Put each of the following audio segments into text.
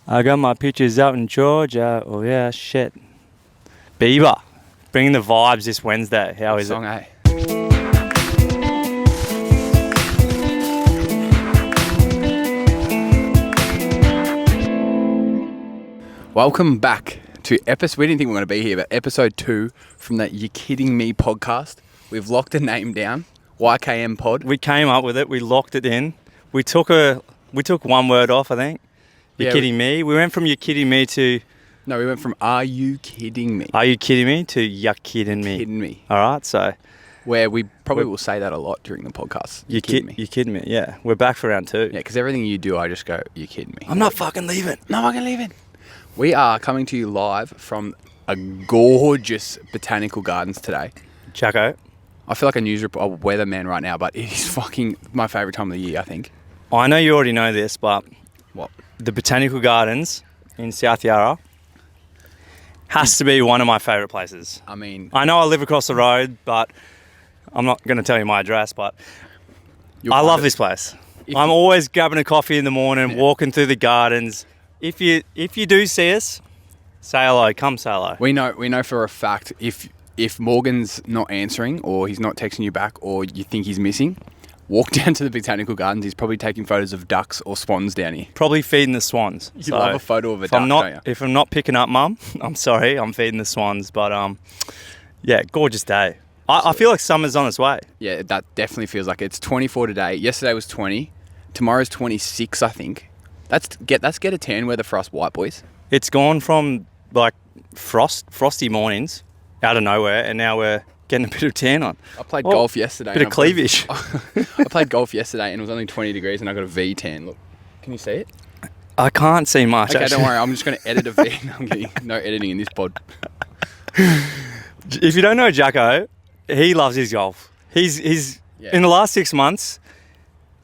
I got my pictures out in Georgia. Oh yeah, shit. Bieber, bringing the vibes this Wednesday. How is song, it? Welcome back to episode. We didn't think we were going to be here, but episode 2 from the You Kidding Me podcast. We've locked a name down. YKM pod. We came up with it. We locked it in. We took one word off, I think. You're kidding me. We went from "You're kidding me" to... No, we went from "Are you kidding me?" Are you kidding me? To "You're kidding me." Kidding me. All right, so... Where we probably will say that a lot during the podcast. You're kidding me. You're kidding me, yeah. We're back for round 2. Yeah, because everything you do, I just go, "You're kidding me." I'm not fucking leaving. No, I'm fucking leaving. We are coming to you live from a gorgeous botanical gardens today. Jacko. I feel like a weatherman right now, but it is fucking my favourite time of the year, I think. I know you already know this, but... What? The Botanical Gardens in South Yarra has to be one of my favourite places. I mean... I know I live across the road, but I'm not going to tell you my address, but I love this place. I'm always grabbing a coffee in the morning, walking through the gardens. If you do see us, say hello, come say hello. We know for a fact if Morgan's not answering or he's not texting you back or you think he's missing, walk down to the Botanical Gardens. He's probably taking photos of ducks or swans down here. Probably feeding the swans. You love a photo of a duck, don't you? If I'm not picking up Mum, I'm sorry, I'm feeding the swans. But yeah, gorgeous day. I feel like summer's on its way. Yeah, that definitely feels like it. It's 24 today. Yesterday was 20. Tomorrow's 26, I think. Let's get a tan weather for us white boys. It's gone from like frosty mornings out of nowhere, and now we're getting a bit of tan on. I played golf yesterday. Bit of cleavage. I played golf yesterday and it was only 20 degrees and I got a V tan. Look, can you see it? I can't see much. Okay, actually. Don't worry. I'm just going to edit a V. No, I'm kidding. No editing in this pod. If you don't know Jacko, he loves his golf. He's in the last 6 months.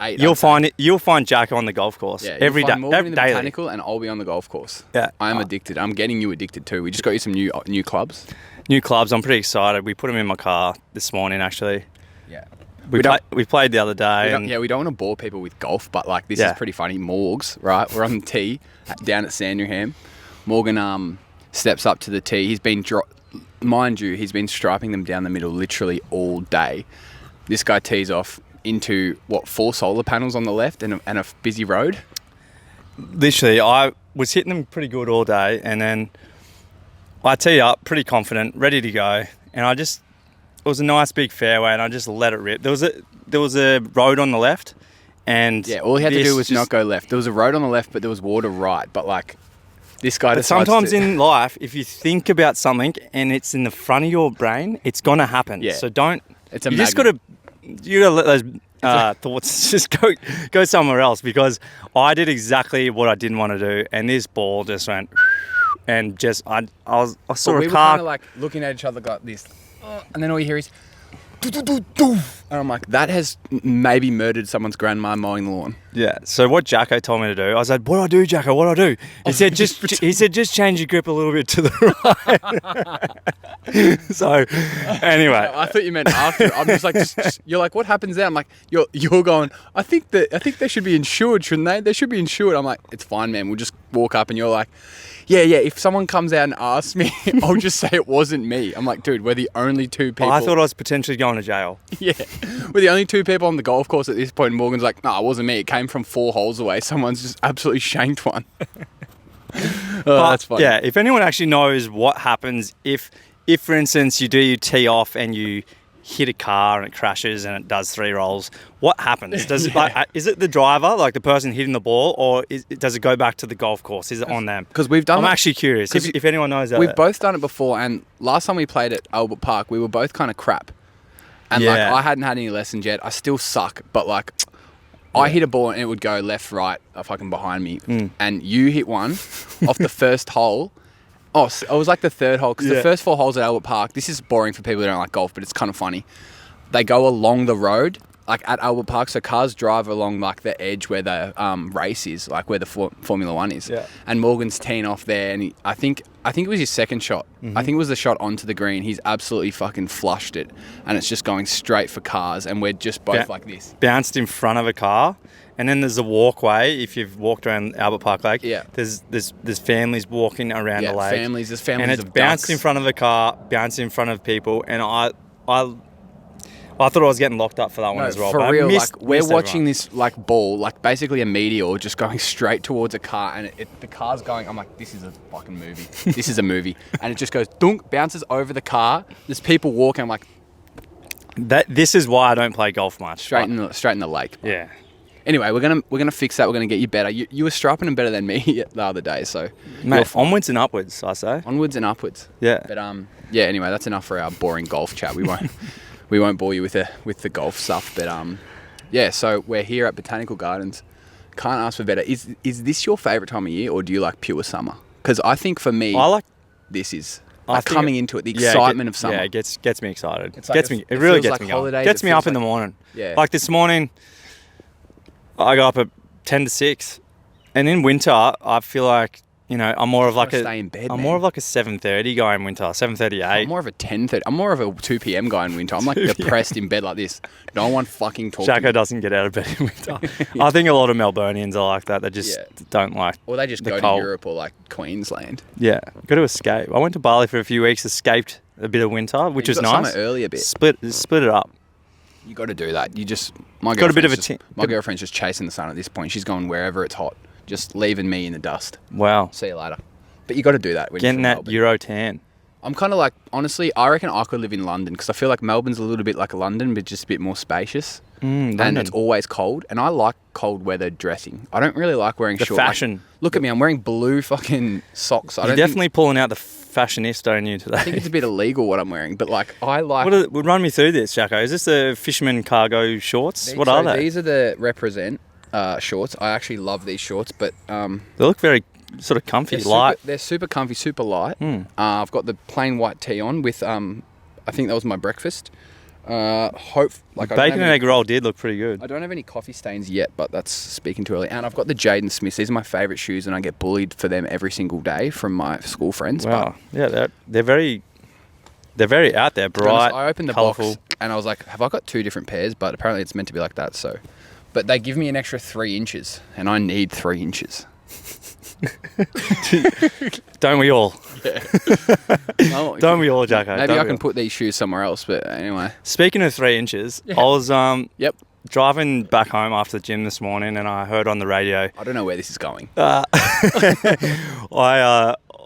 You'll find Jacko on the golf course every day. Morgan in the Botanical, and I'll be on the golf course. Yeah, I am addicted. I'm getting you addicted too. We just got you some new clubs. New clubs. I'm pretty excited. We put them in my car this morning. Actually. Yeah. We played the other day. We don't want to bore people with golf, but like this is pretty funny. Morgs, right? We're on the tee down at Sandringham. Morgan steps up to the tee. He's been mind you, he's been striping them down the middle literally all day. This guy tees off into 4 solar panels on the left and a busy road. Literally, I was hitting them pretty good all day, and then I tee up pretty confident, ready to go, and it was a nice big fairway, and I just let it rip. There was a road on the left, and all he had to do was not go left. There was a road on the left, but there was water right. But like this guy, but sometimes in life, if you think about something and it's in the front of your brain, it's gonna happen. Yeah. So don't. You just gotta let those thoughts just go somewhere else, because I did exactly what I didn't want to do, and this ball just went, and just I saw a car. We were kind of like looking at each other like this, and then all you hear is, and I'm like, that has maybe murdered someone's grandma mowing the lawn. Yeah. So what Jacko told me to do, I said, "What do I do, Jacko? What do I do?" He said, "Just change your grip a little bit to the right." So, anyway, I thought you meant after. I'm just like, you're like, what happens there? I'm like, you're going. I think they should be insured, shouldn't they? They should be insured. I'm like, it's fine, man. We'll just walk up, and you're like, yeah. If someone comes out and asks me, I'll just say it wasn't me. I'm like, dude, we're the only 2 people. I thought I was potentially going to jail. Yeah, we're the only 2 people on the golf course at this point. And Morgan's like, no, it wasn't me. It came from 4 holes away. Someone's just absolutely shanked one. That's funny. Yeah, if anyone actually knows what happens if for instance you do your tee off and you hit a car and it crashes and it does 3 rolls, what happens? Does is it the driver, like the person hitting the ball, or does it go back to the golf course? Is it on them? Because we've done. I'm actually curious if anyone knows that. We've both done it before, and last time we played at Albert Park, we were both kind of crap. And like I hadn't had any lessons yet. I still suck, but like I hit a ball and it would go left, right, fucking behind me. And you hit one off the first hole. Oh, it was like the 3rd hole, because the first 4 holes at Albert Park, this is boring for people who don't like golf, but it's kind of funny. They go along the road, like at Albert Park, so cars drive along like the edge where the race is, like where the Formula One is. Yeah. And Morgan's teeing off there, and I think it was his second shot. Mm-hmm. I think it was the shot onto the green. He's absolutely fucking flushed it, and it's just going straight for cars, and we're just both like this. Bounced in front of a car, and then there's a walkway. If you've walked around Albert Park Lake, there's families walking around the lake. There's families, and it's of bounced ducks. in front of a car, bounced in front of people, and I thought I was getting locked up for that one as well. For real, we're watching everyone. this like ball, like basically a meteor just going straight towards a car, and the car's going. I'm like, this is a fucking movie. This is a movie, and it just goes dunk, bounces over the car. There's people walking. I'm like, this is why I don't play golf much. Straight in the lake. Yeah. Anyway, we're gonna fix that. We're gonna get you better. You were striping them better than me the other day, so mate, onwards and upwards, I say. Onwards and upwards. Yeah. But yeah. Anyway, that's enough for our boring golf chat. We won't bore you with the golf stuff, but yeah. So we're here at Botanical Gardens. Can't ask for better. Is this your favourite time of year, or do you like pure summer? Because I think for me, this is coming into it. The excitement of summer. Yeah, it gets me excited. It's like it really gets like me going. holidays, Gets me up in the morning. Yeah. Like this morning, I got up at 10 to 6, and in winter, I feel like. I'm more of like stay in bed, more of like a 7:30 guy in winter, 7:38. I'm more of a 10:30. I'm more of a 2 p.m. guy in winter. I'm like depressed in bed like this. No one fucking talks. Jacko doesn't get out of bed in winter. Yeah. I think a lot of Melburnians are like that. They just don't like. Or they just go cold. to Europe or like Queensland. Yeah, got to escape. I went to Bali for a few weeks, escaped a bit of winter, which was nice. Summer early a bit. Split it up. You got to do that. My girlfriend's just chasing the sun at this point. She's going wherever it's hot. Just leaving me in the dust. Wow. See you later. But you got to do that. When getting you're that Euro tan. I'm kind of like, honestly, I reckon I could live in London because I feel like Melbourne's a little bit like London, but just a bit more spacious. And it's always cold. And I like cold weather dressing. I don't really like wearing shorts. Fashion. Like, look at me. I'm wearing blue fucking socks. You're definitely pulling out the fashionista in you today. I think it's a bit illegal what I'm wearing, but like I like. Run me through this, Jacko. Is this the fisherman cargo shorts? What are they? These are the Represent shorts. I actually love these shorts, but they look very sort of comfy, light. They're super comfy, super light. I've got the plain white tee on with I think that was my breakfast. Bacon and egg roll did look pretty good. I don't have any coffee stains yet, but that's speaking too early. And I've got the Jaden Smiths. These are my favourite shoes, and I get bullied for them every single day from my school friends. Wow. Yeah, they're very out there, bright, I opened the colourful. box and I was like, have I got 2 different pairs? But apparently it's meant to be like that. So, but they give me an extra 3 inches, and I need 3 inches. Don't we all? Yeah. Don't we all, Jacko? Maybe I can put these shoes somewhere else, but anyway. Speaking of 3 inches, I was driving back home after the gym this morning, and I heard on the radio. I don't know where this is going. I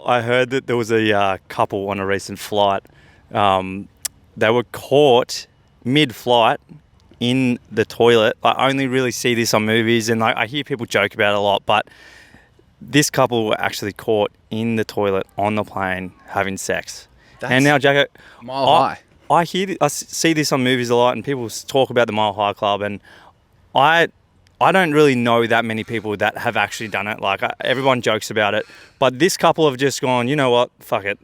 heard that there was a couple on a recent flight. They were caught mid-flight in the toilet. I only really see this on movies, and I hear people joke about it a lot, but this couple were actually caught in the toilet on the plane having sex. And now, Jacko, Mile High. I see this on movies a lot, and people talk about the Mile High Club, and I don't really know that many people that have actually done it. Like, everyone jokes about it, but this couple have just gone, you know what, fuck it.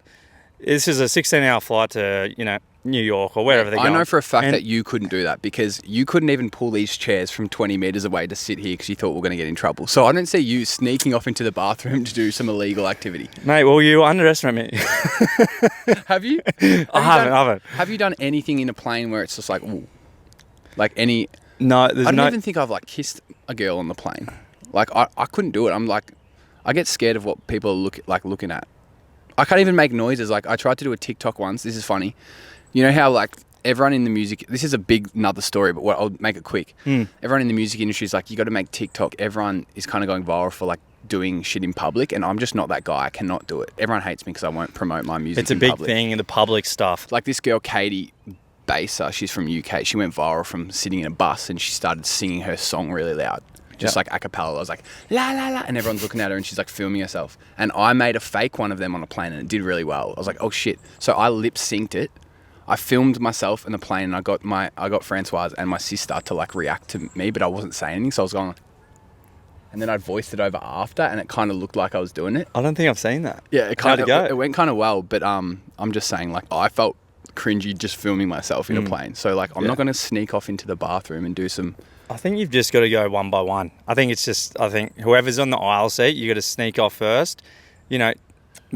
This is a 16-hour flight to, New York or wherever they're going. I know for a fact that you couldn't do that because you couldn't even pull these chairs from 20 metres away to sit here because you thought we were going to get in trouble. So I don't see you sneaking off into the bathroom to do some illegal activity. Mate, well, you underestimate me. Have you? I haven't. Have you done anything in a plane where it's just like, ooh, like any... No, I don't even think I've like kissed a girl on the plane. Like I couldn't do it. I'm like, I get scared of what people are looking at. I can't even make noises. Like I tried to do a TikTok once. This is funny. You know how like everyone in the music, this is a big another story, but I'll make it quick. Everyone in the music industry is like, you got to make TikTok. Everyone is kind of going viral for like doing shit in public, and I'm just not that guy. I cannot do it. Everyone hates me because I won't promote my music. It's a big thing in the public stuff. Like this girl, Katie Baser, she's from UK. She went viral from sitting in a bus and she started singing her song really loud. Just like a cappella. I was like, la, la, la. And everyone's looking at her and she's like filming herself. And I made a fake one of them on a plane and it did really well. I was like, oh shit. So I lip synced it. I filmed myself in the plane and I got Francoise and my sister to like react to me, but I wasn't saying anything. So I was going, and then I voiced it over after and it kind of looked like I was doing it. I don't think I've seen that. Yeah, it went kind of well, but I'm just saying like I felt cringy just filming myself in a plane. So like, I'm not going to sneak off into the bathroom and do some. I think you've just got to go one by one. I think whoever's on the aisle seat, you got to sneak off first.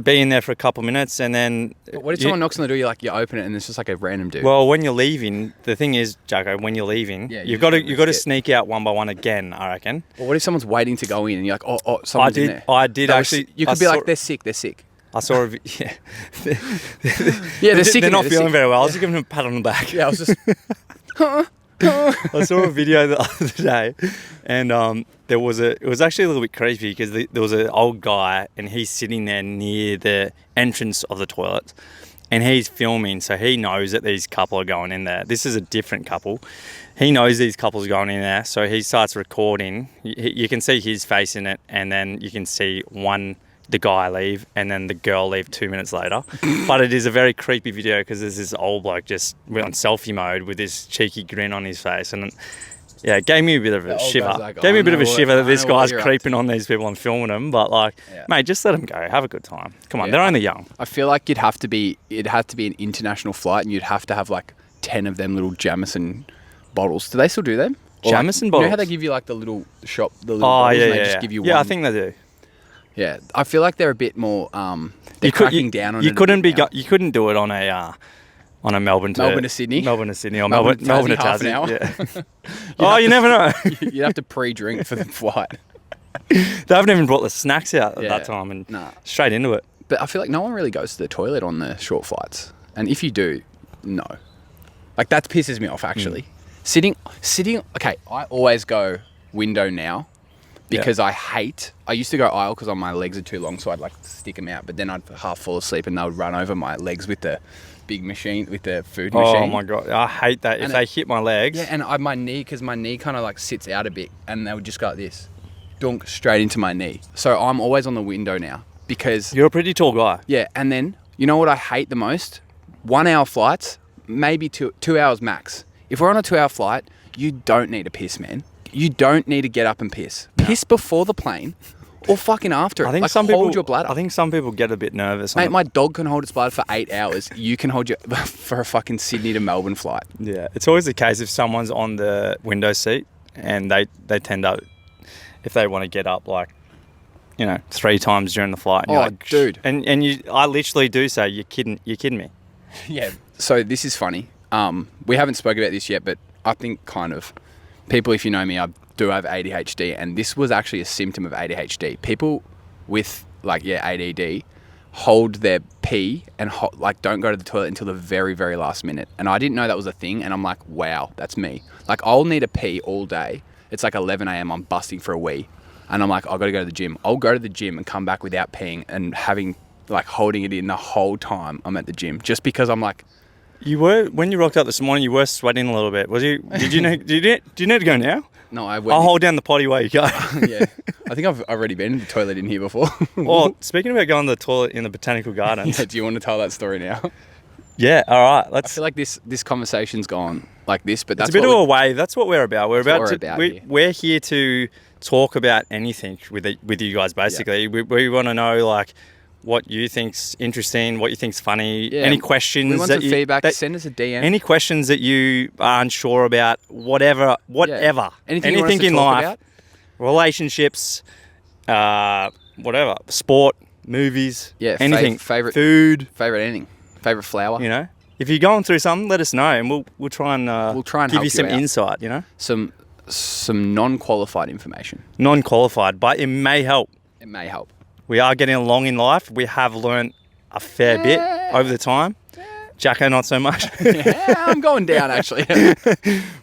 Be in there for a couple minutes, and then. But what if someone knocks on the door? You open it, and it's just like a random dude. Well, when you're leaving, the thing is, Jacko, when you're leaving, you've got to sneak out one by one again. I reckon. Well, what if someone's waiting to go in, and you're like, oh, someone's in there? I did actually. You could be like, they're sick. I saw yeah, they're sick. They're not feeling very well. I was just giving them a pat on the back. Yeah, I was just. I saw a video the other day, and it was actually a little bit creepy because there was an old guy, and he's sitting there near the entrance of the toilet, and he's filming, so he knows that these couple are going in there. This is a different couple. He knows these couples are going in there, so he starts recording. You can see his face in it, and then you can see the guy leave, and then the girl leave 2 minutes later. But it is a very creepy video because there's this old bloke just on selfie mode with this cheeky grin on his face, and it gave me a bit of a shiver. Gave me a bit of a shiver that this guy's creeping on these people and filming them. But mate, just let them go. Have a good time. Come on, they're only young. I feel like it'd have to be an international flight, and you'd have to have like 10 of them little Jameson bottles. Do they still do them? Jameson bottles? You know how they give you like the little shop, the little bottles, and they just give you one? Yeah, I think they do. Yeah, I feel like they're a bit more. They're cracking down on it. You couldn't do it on a Melbourne to Sydney, or Melbourne to Tassie. Yeah. You never know. You'd have to pre-drink for the flight. They haven't even brought the snacks out at that time, and straight into it. But I feel like no one really goes to the toilet on the short flights, and if you do, no, like that pisses me off actually. Sitting. Okay, I always go window now. Because I used to go aisle because my legs are too long, so I'd like stick them out, but then I'd half fall asleep and they would run over my legs with the big machine, with the food machine. Oh my God, I hate that. If they hit my legs. Yeah, and my knee kind of like sits out a bit, and they would just go like this, dunk straight into my knee. So I'm always on the window now because... You're a pretty tall guy. Yeah, and then, you know what I hate the most? 1 hour flights, maybe 2 hours max. If we're on a 2 hour flight, you don't need a piss, man. You don't need to get up and piss. Piss before the plane or fucking after it. I think hold your bladder. I think some people get a bit nervous. Mate, my dog can hold its bladder for 8 hours. You can hold your... for a fucking Sydney to Melbourne flight. Yeah. It's always the case if someone's on the window seat and they tend to... If they want to get up 3 times during the flight. And you're like, dude. And I literally do say, you're kidding me. Yeah. So this is funny. We haven't spoken about this yet, but I think kind of... People, if you know me, I do have ADHD, and this was actually a symptom of ADHD. People with ADD hold their pee and don't go to the toilet until the very, very last minute. And I didn't know that was a thing, and I'm like, wow, that's me. Like, I'll need a pee all day. It's like 11 a.m. I'm busting for a wee, and I'm like, I've got to go to the gym. I'll go to the gym and come back without peeing and holding it in the whole time I'm at the gym, just because I'm like. When you rocked up this morning, you were sweating a little bit. Did you need to go now? No, I went. I'll hold down the potty while you go. Yeah. I think I've already been in the toilet in here before. Well, speaking about going to the toilet in the Botanical Gardens. Yeah, do you want to tell that story now? Yeah, all right. I feel like this conversation's gone like this, but that's it's a bit of a wave. That's what we're about. We're here to talk about anything with you guys, basically. Yeah. We want to know, what you think's interesting, what you think's funny, any questions. We want some feedback. Send us a DM. Any questions that you are unsure about, whatever. Yeah. Anything in life, about? Relationships, whatever, sport, movies, anything, favorite food, favorite anything, favorite flower. If you're going through something, let us know, and we'll try and give you some insight. Some non-qualified information. Non-qualified, but it may help. It may help. We are getting along in life. We have learned a fair bit over the time. Jacko, not so much. Yeah, I'm going down, actually.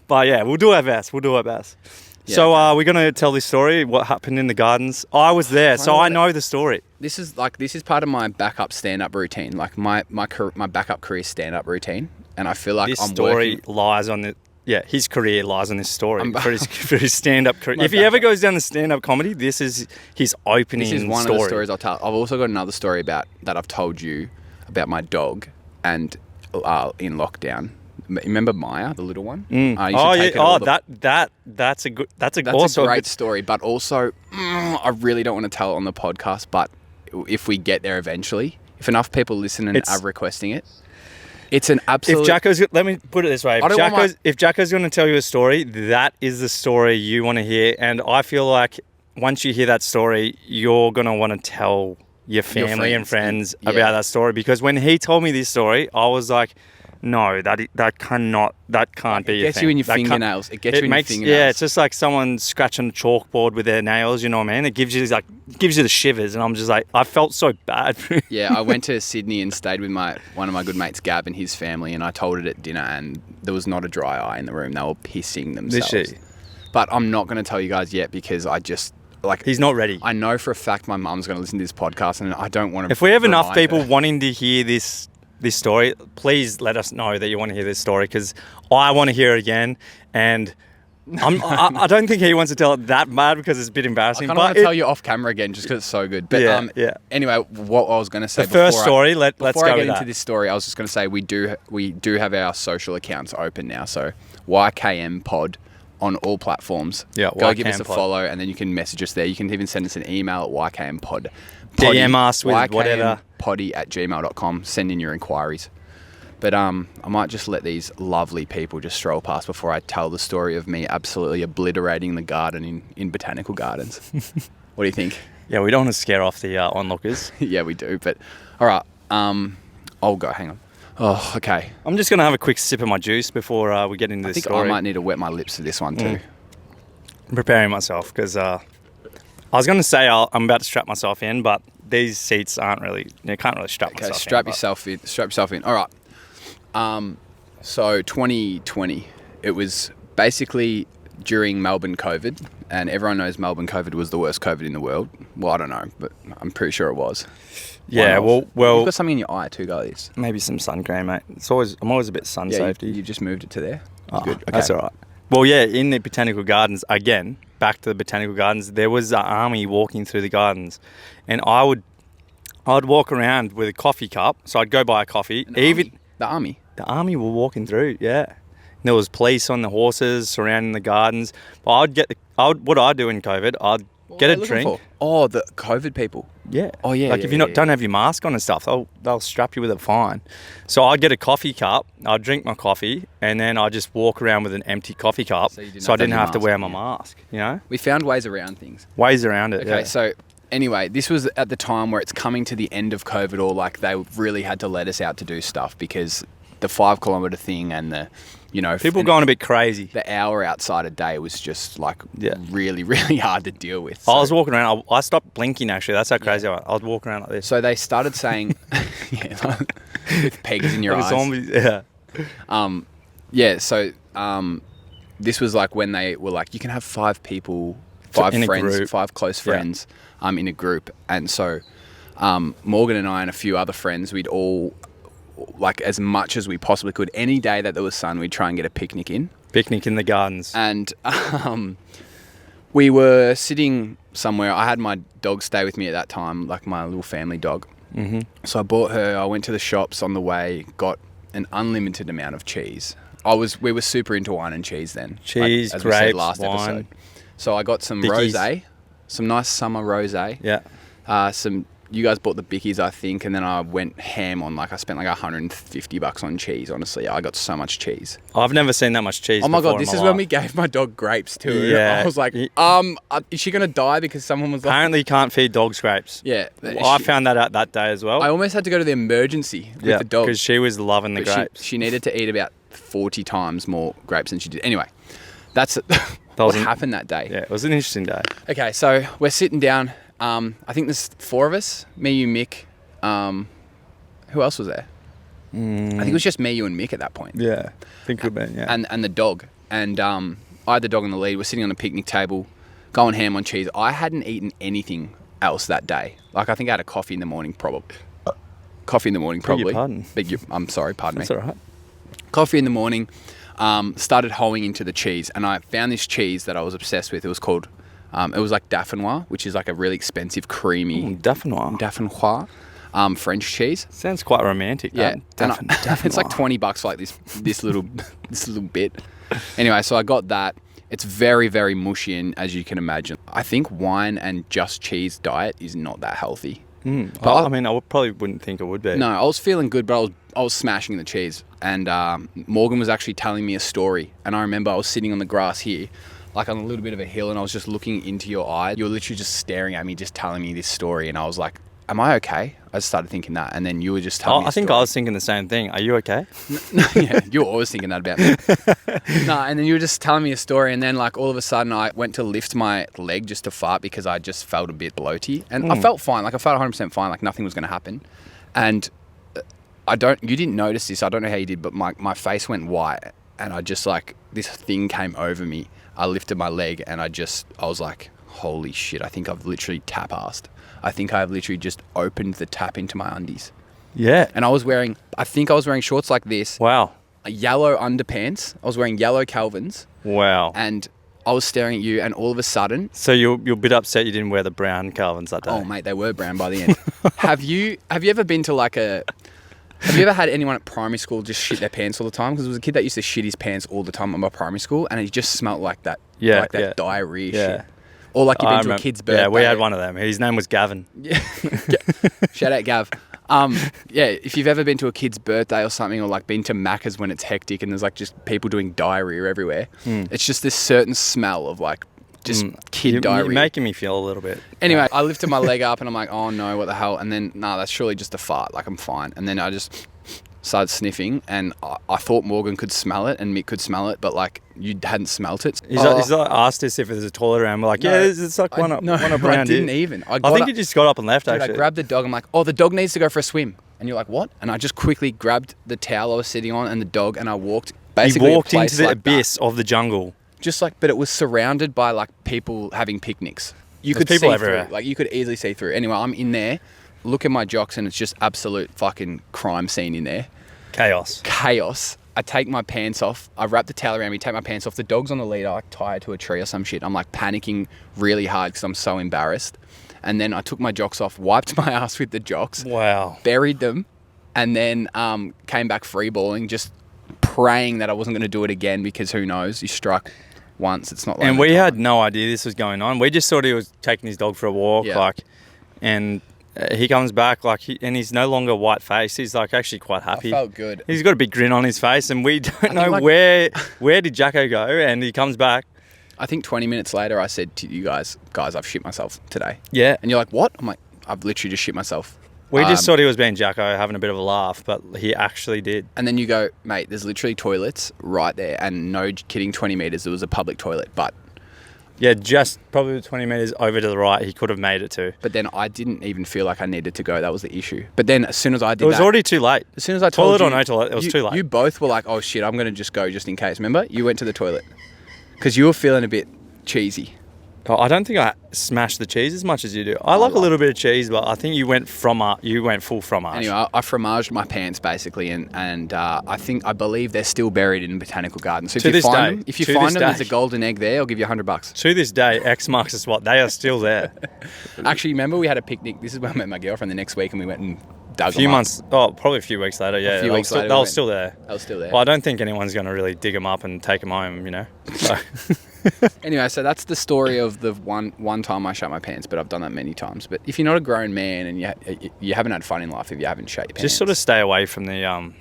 But yeah, we'll do our best. Yeah. So we're going to tell this story, what happened in the gardens. I was there, so I know the story. This is part of my backup stand-up routine, like my backup career stand-up routine. And I feel like this story lies on the... Yeah, his career lies on this story for his stand-up career. If he ever goes down the stand-up comedy, this is his opening story. This is one of the stories I'll tell. I've also got another story that I've told you about my dog and in lockdown. Remember Maya, the little one? That's a great story. But also, I really don't want to tell it on the podcast. But if we get there eventually, if enough people listen and are requesting it. It's an absolute... Let me put it this way. If Jacko's going to tell you a story, that is the story you want to hear. And I feel like once you hear that story, you're going to want to tell your family and friends about that story. Because when he told me this story, I was like, no, that can't be. It gets you in your fingernails. Yeah, it's just like someone scratching a chalkboard with their nails. You know what I mean? It gives you the shivers, and I'm just like, I felt so bad. Yeah, I went to Sydney and stayed with one of my good mates, Gab, and his family, and I told it at dinner, and there was not a dry eye in the room. They were pissing themselves. But I'm not going to tell you guys yet because I just he's not ready. I know for a fact my mum's going to listen to this podcast, and I don't want to. If we have enough people wanting to hear this story, please let us know that you want to hear this story because I want to hear it again. And I don't think he wants to tell it that bad because it's a bit embarrassing. I kind of want to tell you off camera again just because it's so good. But anyway, what I was going to say let's go with before I get into this story, I was just going to say we do have our social accounts open now. So YKM Pod on all platforms. Yeah, go give us a follow, and then you can message us there. You can even send us an email at YKMPod. DM us with whatever. Poddy@gmail.com. Send in your inquiries. But I might just let these lovely people just stroll past before I tell the story of me absolutely obliterating the garden in Botanical Gardens. What do you think? Yeah, we don't want to scare off the onlookers. Yeah, we do. But all right, I'll go. Hang on. Oh, okay. I'm just going to have a quick sip of my juice before we get into this story. I might need to wet my lips for this one too. I'm preparing myself because I was going to say I'm about to strap myself in, but these seats aren't really... You can't really strap myself in. Strap yourself in. All right. So 2020, it was basically during Melbourne COVID, and everyone knows Melbourne COVID was the worst COVID in the world. Well, I don't know, but I'm pretty sure it was. Yeah, well... You've got something in your eye too, guys. Maybe some sun cream, mate. I'm always a bit sun safety. You just moved it to there. Oh, good. Okay. That's all right. Well, yeah, in the Botanical Gardens, again, back to the Botanical Gardens, there was an army walking through the gardens. And I'd walk around with a coffee cup. So I'd go buy a coffee. The army? The army were walking through, yeah. And there was police on the horses surrounding the gardens. But what I'd do in COVID, I'd get a drink. Oh, the COVID people. Yeah. Oh, yeah. Like if you don't have your mask on and stuff, they'll strap you with a fine. So I'd get a coffee cup, I'd drink my coffee, and then I'd just walk around with an empty coffee cup so I didn't have to wear my mask, you know? We found ways around things. Ways around it, Okay, so anyway, this was at the time where it's coming to the end of COVID, or like they really had to let us out to do stuff because the 5 kilometre thing and the... people going a bit crazy. The hour outside a day was just like really, really hard to deal with. So. I was walking around. I stopped blinking actually. That's how crazy I was walking around like this. So they started saying, with pegs in your eyes. Zombies, yeah. So this was like when they were like, you can have 5 people, 5 friends, 5 close friends in a group. And so Morgan and I and a few other friends, we'd all... like as much as we possibly could. Any day that there was sun, we'd try and get a picnic in. Picnic in the gardens. And we were sitting somewhere. I had my dog stay with me at that time, like my little family dog. Mm-hmm. So I bought her. I went to the shops on the way, got an unlimited amount of cheese. We were super into wine and cheese then. Cheese, as grapes, we said last wine. episode. So I got some Bickies. rosé, some nice summer rosé. Yeah. You guys bought the Bickies, I think, and then I went ham on, I spent like $150 on cheese, honestly. I got so much cheese. I've never seen that much cheese. Oh my God, this is when we gave my dog grapes too. Yeah. I was like, is she going to die because someone was like... Apparently you can't feed dogs grapes. Yeah. I found that out that day as well. I almost had to go to the emergency with the dog. because she was loving the grapes. She needed to eat about 40 times more grapes than she did. Anyway, that's what happened that day. Yeah, it was an interesting day. Okay, so we're sitting down... I think there's 4 of us, me, you, Mick. Who else was there? I think it was just me, you, and Mick at that point. Yeah, I think it would have been, yeah. And the dog. And I had the dog in the lead. We're sitting on a picnic table, going ham on cheese. I hadn't eaten anything else that day. Like, I think I had a coffee in the morning, probably. Beg your pardon. I'm sorry, pardon me. That's all right. Coffee in the morning. Started hoeing into the cheese. And I found this cheese that I was obsessed with. It was called... it was like Dauphinois, which is like a really expensive, creamy... Dauphinois. French cheese. Sounds quite romantic. Yeah. It's like $20 for like this little bit. Anyway, so I got that. It's very, very mushy, and as you can imagine. I think wine and just cheese diet is not that healthy. But I mean, probably wouldn't think it would be. No, I was feeling good, but I was smashing the cheese. And Morgan was actually telling me a story. And I remember I was sitting on the grass here, like on a little bit of a hill, and I was just looking into your eyes. You were literally just staring at me, just telling me this story. And I was like, am I okay? I started thinking that. And then you were just telling me I think I was thinking the same thing. Are you okay? No, yeah, you were always thinking that about me. No, and then you were just telling me a story. And then like all of a sudden I went to lift my leg just to fart because I just felt a bit bloaty. And I felt fine. Like I felt 100% fine. Like nothing was going to happen. And you didn't notice this. I don't know how you did, but my face went white. And I just like, this thing came over me. I lifted my leg and I was like, holy shit, I think I've literally tap-assed. I think I've literally just opened the tap into my undies. Yeah. And I think I was wearing shorts like this. Wow. Yellow underpants. I was wearing yellow Calvins. Wow. And I was staring at you and all of a sudden... So you're a bit upset you didn't wear the brown Calvins that day. Oh, mate, they were brown by the end. Have you ever been to like a... Have you ever had anyone at primary school just shit their pants all the time? Because there was a kid that used to shit his pants all the time at my primary school and he just smelled like that. Yeah. Like that diarrhea shit. Or like you've been to a kid's birthday. Yeah, we had one of them. His name was Gavin. Yeah. Shout out Gav. Yeah, if you've ever been to a kid's birthday or something, or like been to Macca's when it's hectic and there's like just people doing diarrhea everywhere, it's just this certain smell of like just kid diarrhea. You're making me feel a little bit. Anyway, I lifted my leg up and I'm like, oh no, what the hell? And then, that's surely just a fart. Like I'm fine. And then I just started sniffing and I thought Morgan could smell it and Mick could smell it, but like you hadn't smelt it. He's like asked us if there's a toilet around. We're like, no, it's like one up around I didn't even. I think you just got up and left, dude, actually. I grabbed the dog. I'm like, oh, the dog needs to go for a swim. And you're like, what? And I just quickly grabbed the towel I was sitting on and the dog and I walked basically into the abyss of the jungle. Just like, but it was surrounded by like people having picnics. You could people see everywhere. through. Like you could easily see through. Anyway, I'm in there. Look at my jocks and it's just absolute fucking crime scene in there. Chaos. I take my pants off. I wrap the towel around me, take my pants off. The dog's on the lead. I like tie it to a tree or some shit. I'm like panicking really hard because I'm so embarrassed. And then I took my jocks off, wiped my ass with the jocks. Wow. Buried them. And then came back freeballing, just praying that I wasn't going to do it again because who knows? You struck once. It's not like... And we had no idea this was going on. We just thought he was taking his dog for a walk, and... he comes back and he's no longer white faced. He's like actually quite happy. I felt good. He's got a big grin on his face, and we don't know where did Jacko go. And he comes back. I think 20 minutes later, I said to you guys, I've shit myself today. Yeah. And you're like, what? I'm like, I've literally just shit myself. We just thought he was being Jacko, having a bit of a laugh, but he actually did. And then you go, mate, there's literally toilets right there, and no kidding, 20 meters there was a public toilet, but. Yeah, just probably 20 metres over to the right, he could have made it to. But then I didn't even feel like I needed to go. That was the issue. But then as soon as I did that... It was already too late. As soon as I told you... Toilet or no toilet, it was too late. You both were like, oh shit, I'm going to just go just in case. Remember? You went to the toilet. Because you were feeling a bit cheesy. Oh, I don't think I smashed the cheese as much as you do. I like a little bit of cheese, but I think you went full fromage. Anyway, I fromaged my pants basically, and I believe they're still buried in the Botanical Garden. So if you find them, there's a golden egg there. I'll give you $100. To this day, X marks the spot. They are still there. Actually, remember we had a picnic. This is when I met my girlfriend the next week, and we went and dug probably a few weeks later. Yeah, they were still there. They were still there. Well, I don't think anyone's going to really dig them up and take them home. You know. So. Anyway, so that's the story of the one time I shat my pants, but I've done that many times. But if you're not a grown man and you haven't had fun in life if you haven't shat your pants, just sort of stay away from the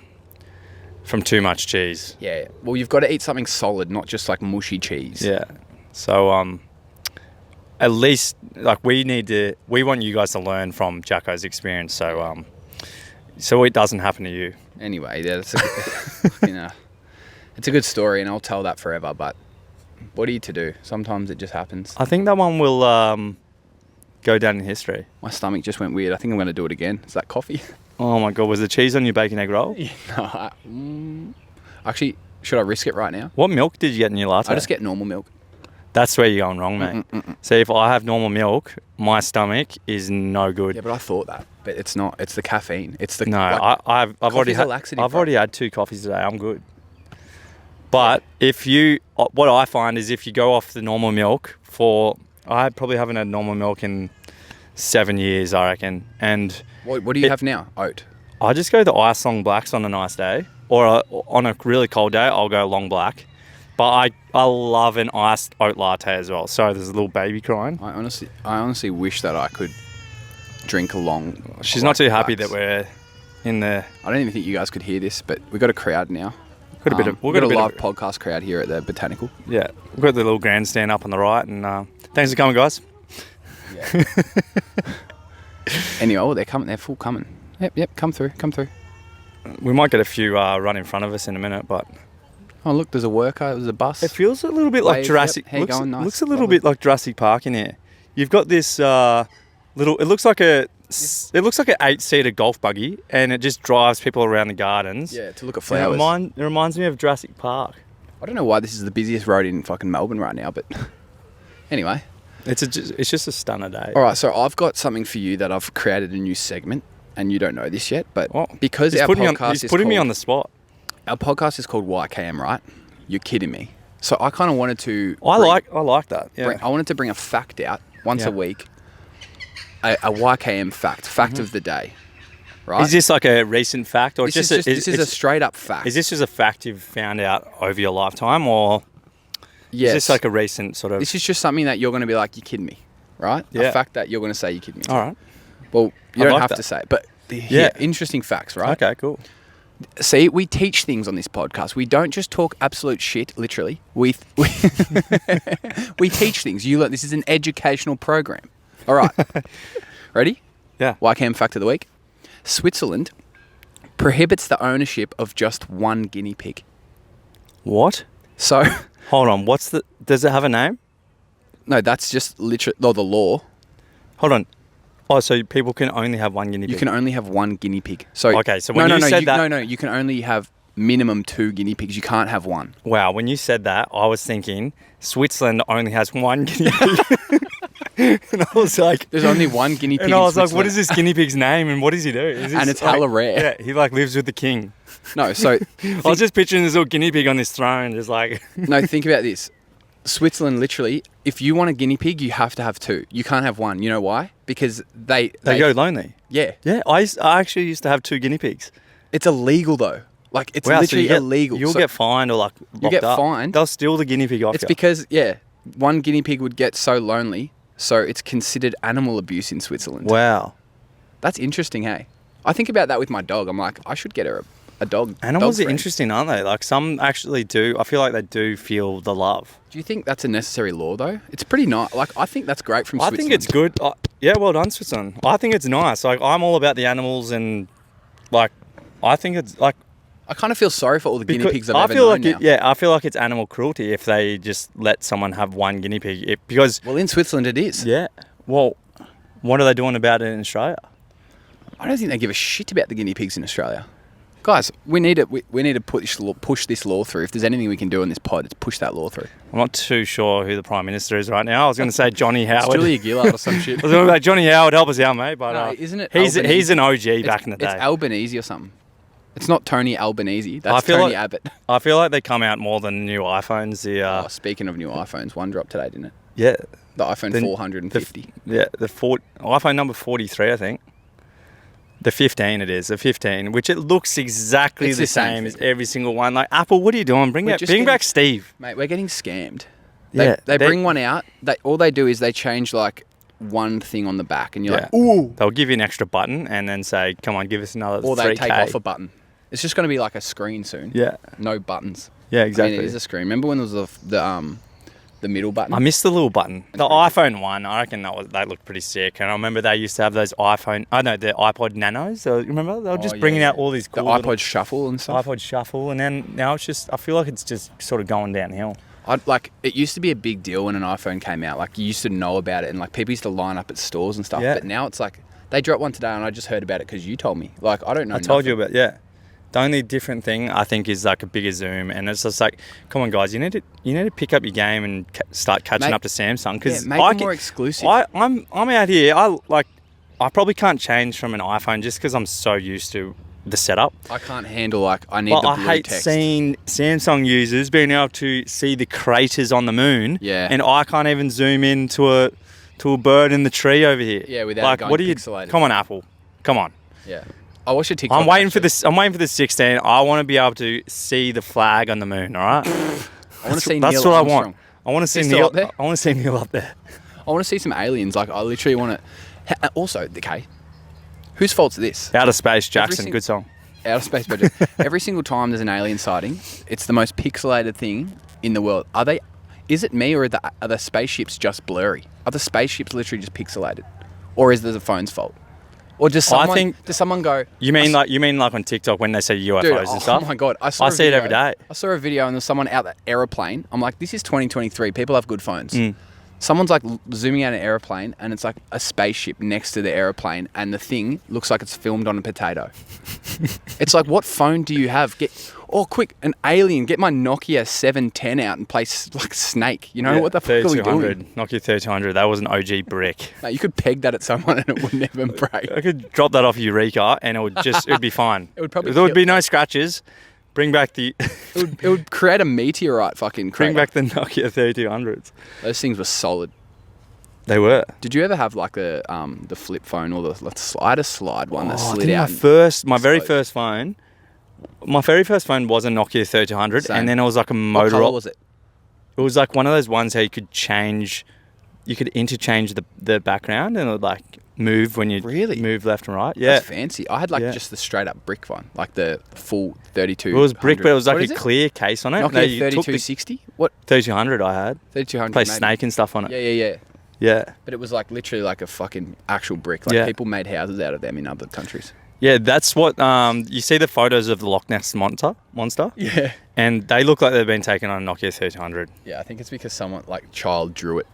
from too much cheese. Yeah, well, you've got to eat something solid, not just like mushy cheese. Yeah. So at least like we want you guys to learn from Jacko's experience. So it doesn't happen to you. Anyway, that's it's a good story, and I'll tell that forever. But what are you to do? Sometimes it just happens. I think that one will go down in history. My stomach just went weird. I think I'm going to do it again. Is that coffee? Oh my God, was the cheese on your bacon egg roll? Yeah, actually, should I risk it right now? What milk did you get in your latte? I just get normal milk. That's where you're going wrong, mate. See, if I have normal milk, my stomach is no good. Yeah, but I thought that. But it's not. It's the caffeine. It's the... No, I've already had 2 coffees today. I'm good. But what I find is if you go off the normal milk I probably haven't had normal milk in 7 years, I reckon. And what do you have now? Oat? I just go the ice long blacks on a nice day. Or on a really cold day, I'll go long black. But I love an iced oat latte as well. Sorry, there's a little baby crying. I honestly wish that I could drink along. She's not too happy that we're in the... I don't even think you guys could hear this, but we've got a crowd now. We've got a live podcast crowd here at the Botanical. Yeah, we've got the little grandstand up on the right, and thanks for coming, guys. Yeah. Anyway, they're coming. They're full coming. Yep. Come through. We might get a few run in front of us in a minute, but... Oh, look, there's a worker. There's a bus. It feels a little bit like Jurassic... Yep. How you going? Nice. Looks a little bit like Jurassic Park in here. You've got this little... It looks like an 8-seater golf buggy, and it just drives people around the gardens. Yeah, to look at flowers. It reminds me of Jurassic Park. I don't know why this is the busiest road in fucking Melbourne right now, but anyway. It's just a stunner day. All right, so I've got something for you that I've created a new segment, and you don't know this yet, but because he's putting me on the spot. Our podcast is called YKM, right? You're kidding me. So I kind of wanted to... I like that. Yeah. I wanted to bring a fact out once a week. A YKM fact of the day, right? Is this like a recent fact, or this is a straight up fact? Is this just a fact you've found out over your lifetime, or is this like a recent sort of? This is just something that you're going to be like, you're kidding me, right? Yeah. A fact that you're going to say you're kidding me. All right. Well, you don't have to say it, but interesting facts, right? Okay, cool. See, we teach things on this podcast. We don't just talk absolute shit, literally. We teach things. You learn. This is an educational program. All right. Ready? Yeah. YKM fact of the week. Switzerland prohibits the ownership of just one guinea pig. What? So... Hold on. Does it have a name? No, that's just literally the law. Hold on. Oh, so people can only have one guinea pig? You can only have one guinea pig. So okay, so when you said that... No, you can only have minimum 2 guinea pigs. You can't have one. Wow, when you said that, I was thinking Switzerland only has one guinea pig. And I was like... There's only one guinea pig in And I was like, what is this guinea pig's name and what does he do? And it's hella rare. Yeah, he like lives with the king. No, so... I was just picturing this little guinea pig on this throne, just like... No, think about this. Switzerland, literally, if you want a guinea pig, you have to have 2. You can't have one. You know why? Because they go lonely. Yeah. Yeah, I actually used to have 2 guinea pigs. It's illegal, though. Like, it's literally illegal. You'll get fined or like locked up. You get fined. They'll steal the guinea pig off you. It's because, one guinea pig would get so lonely, so it's considered animal abuse in Switzerland. Wow. That's interesting, hey? I think about that with my dog. I'm like, I should get her a dog. Animals are interesting, aren't they? Like, some actually do. I feel like they do feel the love. Do you think that's a necessary law, though? It's pretty nice. Like, I think that's great from Switzerland. I think it's good. Yeah, well done, Switzerland. I think it's nice. Like, I'm all about the animals and, like, I think it's, like... I kind of feel sorry for all the guinea pigs I've ever known now. I feel like it's animal cruelty if they just let someone have one guinea pig. Because... Well, in Switzerland it is. Yeah. Well, what are they doing about it in Australia? I don't think they give a shit about the guinea pigs in Australia. Guys, we need to push this law through. If there's anything we can do in this pod, it's push that law through. I'm not too sure who the Prime Minister is right now. I was going to say Johnny Howard. Julia Gillard or some shit. I was going to say Johnny Howard, help us out, mate. But no, isn't it? He's an OG back in the day. It's Albanese or something. It's not Tony Albanese. That's Tony Abbott. I feel like they come out more than new iPhones. Speaking of new iPhones, one dropped today, didn't it? Yeah. The iPhone 450. iPhone number 43, I think. The 15 it is, the 15, which it looks exactly the same as every single one. Like, Apple, what are you doing? Bring back Steve. Mate, we're getting scammed. They bring one out. All they do is they change, like, one thing on the back, and you're like, ooh. They'll give you an extra button and then say, come on, give us another 3K. Or they take off a button. It's just going to be like a screen soon. Yeah. No buttons. Yeah, exactly. I mean, it is a screen. Remember when there was the middle button? I missed the little button. The iPhone 1, I reckon they looked pretty sick. And I remember they used to have those the iPod Nanos. So, remember? They were just bringing out all these cool the iPod Shuffle and stuff. iPod Shuffle. And then now it's just, I feel like it's just sort of going downhill. It used to be a big deal when an iPhone came out. Like, you used to know about it and, like, people used to line up at stores and stuff. Yeah. But now it's like, they dropped one today and I just heard about it because you told me. Like, I don't know. I told you about The only different thing I think is like a bigger zoom, and it's just like, come on, guys, you need to pick up your game and start catching up to Samsung because make it more exclusive. I'm out here. I probably can't change from an iPhone just because I'm so used to the setup. I can't handle I need the blue I hate text. seeing Samsung users being able to see the craters on the moon. Yeah. And I can't even zoom in to a bird in the tree over here. Yeah, without going pixelated. Come on, Apple. Come on. Yeah. I watched a TikTok. I'm waiting for the 16. I want to be able to see the flag on the moon. All right. I want to see. That's Neil what Armstrong. I want. I want to see Neil. I want to see Neil up there. I want to see some aliens. Like, I literally want to. Also, okay, Whose fault's this? Outer Space, Jackson, good song. Outer Space budget. Every single time there's an alien sighting, it's the most pixelated thing in the world. Is it me, or are the spaceships just blurry? Are the spaceships literally just pixelated? Or is it the phone's fault? Or does someone go... You mean like on TikTok when they say UFOs and stuff? Oh my God. I see it every day. I saw a video and there's someone out the aeroplane. I'm like, this is 2023. People have good phones. Someone's like zooming out an aeroplane and it's like a spaceship next to the aeroplane and the thing looks like it's filmed on a potato. It's like, what phone do you have? Quick, an alien. Get my Nokia 710 out and play like Snake. You know, what the fuck are we doing? Nokia 3200. That was an OG brick. No, you could peg that at someone and it would never break. I could drop that off Eureka and it'd be fine. There would be no scratches. Bring back the... it would create a meteorite fucking crater. Bring back the Nokia 3200s. Those things were solid. They were. Did you ever have like the flip phone or the slide one that slid out? My very first phone was a Nokia 3200. Same. And then it was like a Motorola. What colour was it? It was like one of those ones how you could interchange the background and it would like move when you move left and right. Yeah. That's fancy. I had just the straight up brick one, like the full 32. It was brick, but it was like a clear case on it. Nokia 3260? What? 3200 I had. 3200. Play Snake and stuff on it. Yeah. But it was like literally like a fucking actual brick. Like people made houses out of them in other countries. Yeah, that's what you see the photos of the Loch Ness monster. Yeah. And they look like they've been taken on a Nokia 3200. Yeah, I think it's because someone child drew it.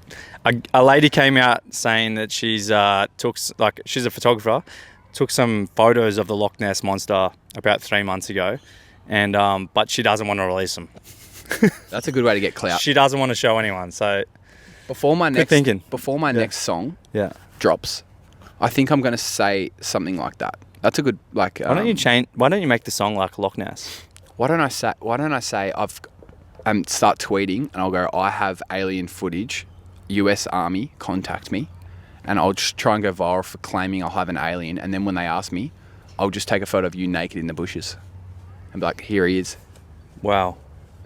A lady came out saying that she's a photographer, took some photos of the Loch Ness monster about 3 months ago, and but she doesn't want to release them. That's a good way to get clout. She doesn't want to show anyone. So before my next song drops, I think I'm going to say something like that. That's a good Why don't you make the song like Loch Ness? Why don't I say start tweeting and I'll go, I have alien footage, US Army, contact me, and I'll just try and go viral for claiming I'll have an alien, and then when they ask me, I'll just take a photo of you naked in the bushes and be like, here he is. Wow.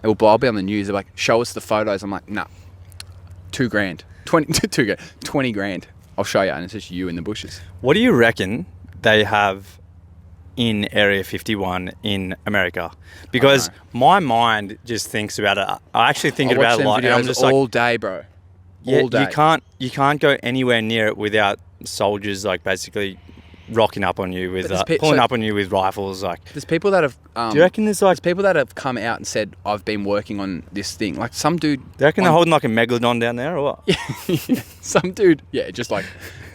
I'll be on the news. They're like, show us the photos. I'm like, nah, $2,000, 20 grand. I'll show you, and it's just you in the bushes. What do you reckon they have in Area 51 in America? Because my mind just thinks about it. I actually think about it a lot. And I'm just all day, bro. All day. You can't go anywhere near it without soldiers basically rocking up on you with pulling up on you with rifles. There's people that have. Do you reckon there's people that have come out and said, I've been working on this thing? Like some dude. Do you reckon they're holding like a megalodon down there or what? Yeah. Some dude. Yeah, just like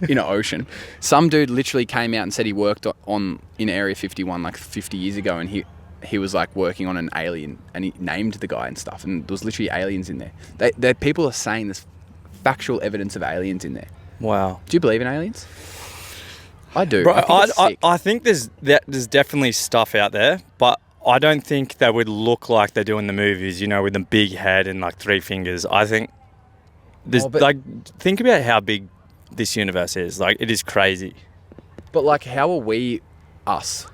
in an ocean. Some dude literally came out and said he worked in Area 51 like 50 years ago, and he was like working on an alien, and he named the guy and stuff, and there was literally aliens in there. People are saying there's factual evidence of aliens in there. Wow. Do you believe in aliens? I do. Bro, I think there's definitely stuff out there, but I don't think they would look like they do in the movies, with a big head and like 3 fingers. I think there's think about how big this universe is. Like, it is crazy. But like, how are we us?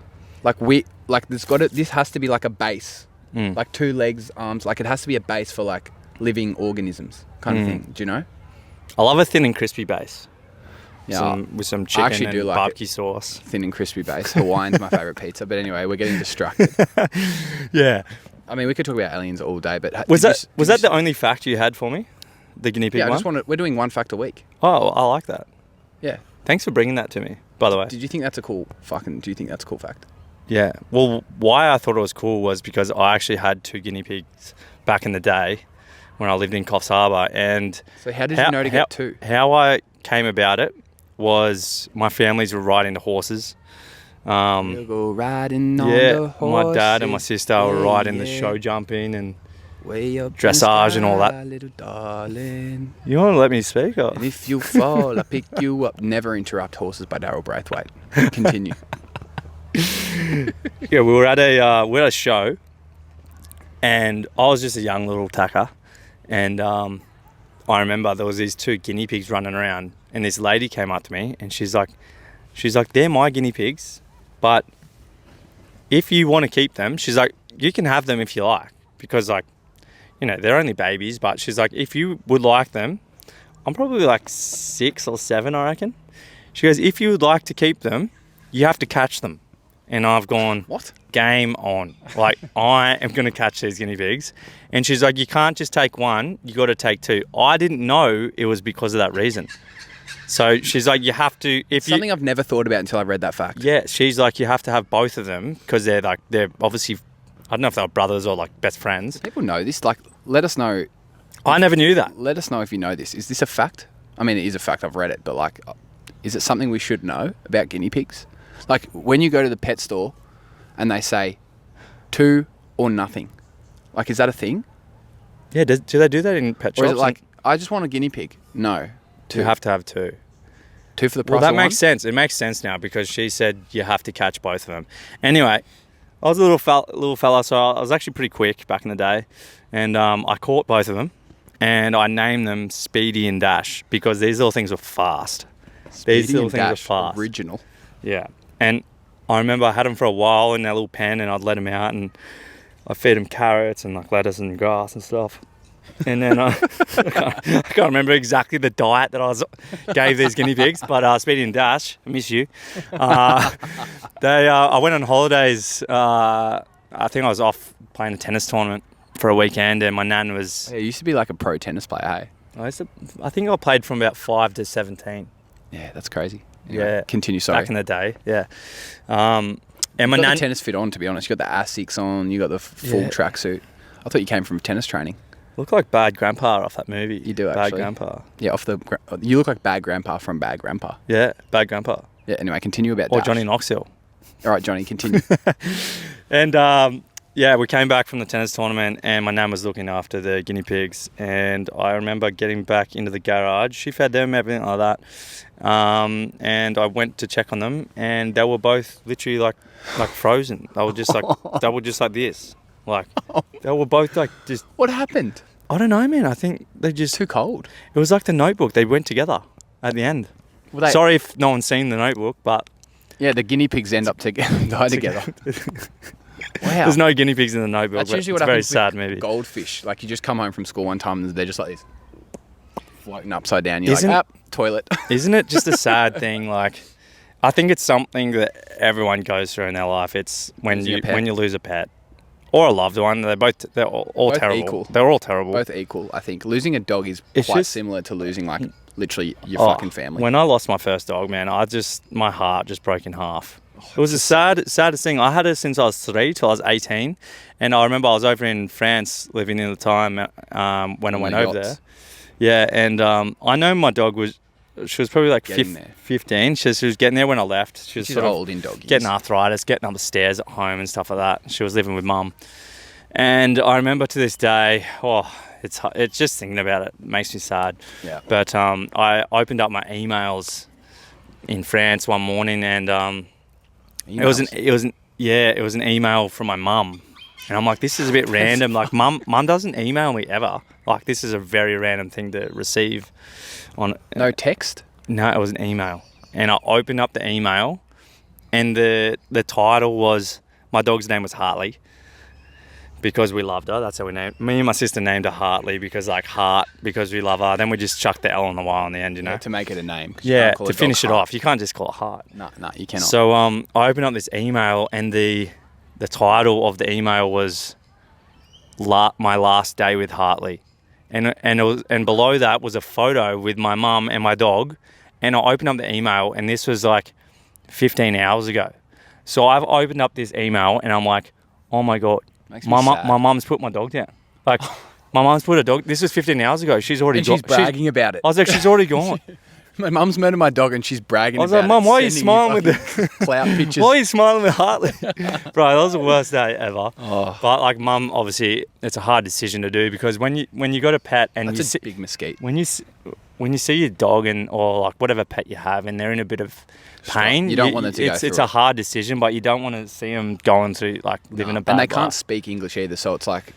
This has to be like a base. Like 2 legs, arms, like it has to be a base for like living organisms kind of thing. Do you know? I love a thin and crispy base. Yeah, with some chicken and barbecue sauce. Thin and crispy base. Hawaiian's my favourite pizza. But anyway, we're getting distracted. Yeah. I mean, we could talk about aliens all day, but... Was that the only fact you had for me? The guinea pig one? We're doing one fact a week. Oh, I like that. Yeah. Thanks for bringing that to me, by the way. Do you think that's a cool fact? Yeah. Well, why I thought it was cool was because I actually had 2 guinea pigs back in the day when I lived in Coffs Harbour. And so how did you know to get 2? How I came about it was my families were riding the horses. We'll go riding on the horses. My dad and my sister were riding the show jumping and dressage and all that. Little darling. You want to let me speak? Or? And if you fall, I pick you up. Never Interrupt Horses by Daryl Braithwaite. Continue. Yeah, we were at a show, and I was just a young little tacker, and I remember there was these 2 guinea pigs running around, and this lady came up to me and she's like, they're my guinea pigs, but if you want to keep them, she's like, you can have them if you like, because they're only babies, but she's like, if you would like them, I'm probably like 6 or 7, I reckon. She goes, if you would like to keep them, you have to catch them. And I've gone, what? Game on. Like, I am going to catch these guinea pigs. And she's like, you can't just take one, you got to take two. I didn't know it was because of that reason. So she's like, you have to... Something I've never thought about until I read that fact. Yeah, she's like, you have to have both of them because they're obviously... I don't know if they were brothers or like best friends. People know this. Like, let us know. I never knew that. Let us know if you know this. Is this a fact? I mean, it is a fact. I've read it. But like, is it something we should know about guinea pigs? Like, when you go to the pet store and they say 2 or nothing. Like, is that a thing? Yeah, do they do that in pet shops? Or is it like, I just want a guinea pig? No. 2. You have to have 2. 2 for the price of one? Well, that makes sense. It makes sense now because she said you have to catch both of them. Anyway, I was a little fella, so I was actually pretty quick back in the day. And I caught both of them and I named them Speedy and Dash because these little things were fast. Speedy and Dash, original. Yeah. And I remember I had them for a while in their little pen and I'd let them out and I'd feed them carrots and like lettuce and grass and stuff. And then I can't remember exactly the diet that I gave these guinea pigs, but Speedy and Dash, I miss you. I went on holidays. I think I was off playing a tennis tournament for a weekend and my nan was... Yeah, you used to be like a pro tennis player, hey? I think I played from about 5 to 17. Yeah, that's crazy. Anyway, yeah. Continue, sorry. Back in the day, yeah. And my nan... the tennis fit on, to be honest. You got the Asics on, you got the full tracksuit. I thought you came from tennis training. Look like Bad Grandpa off that movie. You do, actually. Bad Grandpa. Yeah, you look like Bad Grandpa from Bad Grandpa. Yeah, Bad Grandpa. Yeah, anyway, continue about Or Dash. Johnny Knoxhill. All right, Johnny, continue. And, yeah, we came back from the tennis tournament and my nan was looking after the guinea pigs. And I remember getting back into the garage. She fed them, everything like that. And I went to check on them and they were both literally like frozen. They were just like this. Like, they were both like just... What happened? I don't know, man. I think they just... Too cold. It was like The Notebook. They went together at the end. Sorry if no one's seen The Notebook, but... Yeah, the guinea pigs end up die together. Wow. There's no guinea pigs in The Notebook. That's usually what happens. It's a very sad movie. Goldfish. Like, you just come home from school one time and they're just like this. Floating upside down. You're toilet. Isn't it just a sad thing? Like, I think it's something that everyone goes through in their life. It's when you lose a pet. Or a loved one. They're all terrible. Equal. They're all terrible. Both equal, I think. Losing a dog is quite similar to losing, like, literally your fucking family. When I lost my first dog, man, my heart just broke in half. It was the saddest thing. I had her since I was 3 till I was 18. And I remember I was over in France living in the time when I went over there. Yeah, and I know my dog she was probably like 15. She was getting there when I left. She's sort of old in doggies. Getting arthritis, getting up the stairs at home and stuff like that. She was living with mum. And I remember to this day, it's just thinking about it makes me sad. Yeah. But I opened up my emails in France one morning and it was an email from my mum. And I'm like, this is a bit random. Like, mum doesn't email me ever. Like, this is a very random thing to receive. No text? No, it was an email. And I opened up the email and the title was, my dog's name was Hartley because we loved her. That's how we named me and my sister named her Hartley because we love her. Then we just chucked the L on the Y on the end, you know. Yeah, to make it a name. Yeah, to finish it off. You can't just call it Heart. No, you cannot. So I opened up this email and the title of the email was My Last Day with Hartley. And below that was a photo with my mum and my dog. And I opened up the email and this was like 15 hours ago. So I've opened up this email and I'm like, oh my God, my mum's put my dog down. Like, my mum's put a dog, this was 15 hours ago. She's already gone. She's bragging about it. I was like, she's already gone. My mum's murdered my dog and she's bragging about it. I was like, Mum, why are you smiling with the clout pictures? Why are you smiling with Hartley? Bro, that was the worst day ever. Oh. But like, Mum, obviously, it's a hard decision to do because when you got a pet and that's a big mesquite. When you see your dog or like whatever pet you have and they're in a bit of pain, you don't want them to go through it's a hard decision, but you don't want to see them going through like living a bad life. And they can't speak English either, so it's like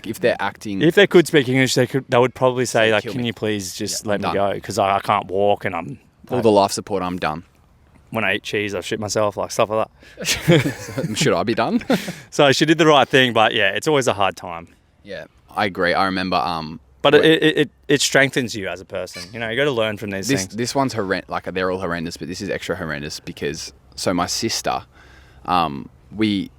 if they're acting... If they could speak English, they would probably say like, can you please just let me go because I can't walk and I'm... All the life support, I'm done. When I eat cheese, I shit myself, like stuff like that. Should I be done? So she did the right thing, but yeah, it's always a hard time. Yeah, I agree. I remember... But it strengthens you as a person. You know, you got to learn from these things. This one's horrendous. Like, they're all horrendous, but this is extra horrendous because So my sister, we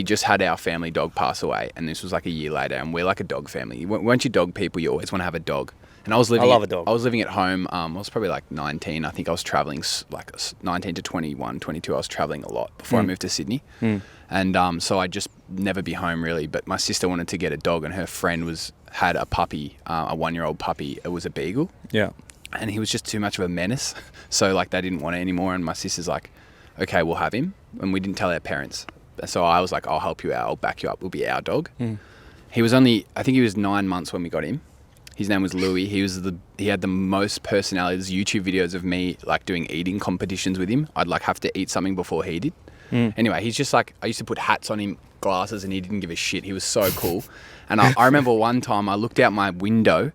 just had our family dog pass away, and this was like a year later, and we're like a dog family. Once you dog people, you always want to have a dog. And I love a dog. I was living at home. I was probably like 19. I think I was traveling like 19 to 21, 22. I was traveling a lot before I moved to Sydney. And so I'd just never be home really. But my sister wanted to get a dog, and her friend had a puppy, a 1-year-old puppy. It was a beagle. Yeah. And he was just too much of a menace. So like they didn't want it anymore. And my sister's like, okay, we'll have him. And we didn't tell our parents. So I was like, I'll help you out. I'll back you up. It'll be our dog. He was I think he was 9 months when we got him. His name was Louis. He had the most personality. There's YouTube videos of me like doing eating competitions with him. I'd like have to eat something before he did. Anyway, he's just like, I used to put hats on him, glasses, and he didn't give a shit. He was so cool. And I remember one time I looked out my window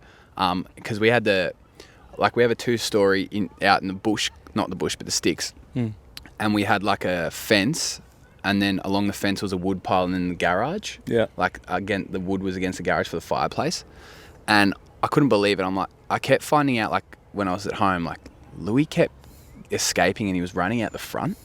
because we have a 2-story out in the bush, not the bush, but the sticks. And we had like a fence. And then along the fence was a wood pile, and then the garage. Yeah. Like again, the wood was against the garage for the fireplace. And I couldn't believe it. I'm like, I kept finding out like when I was at home, like Louis kept escaping and he was running out the front.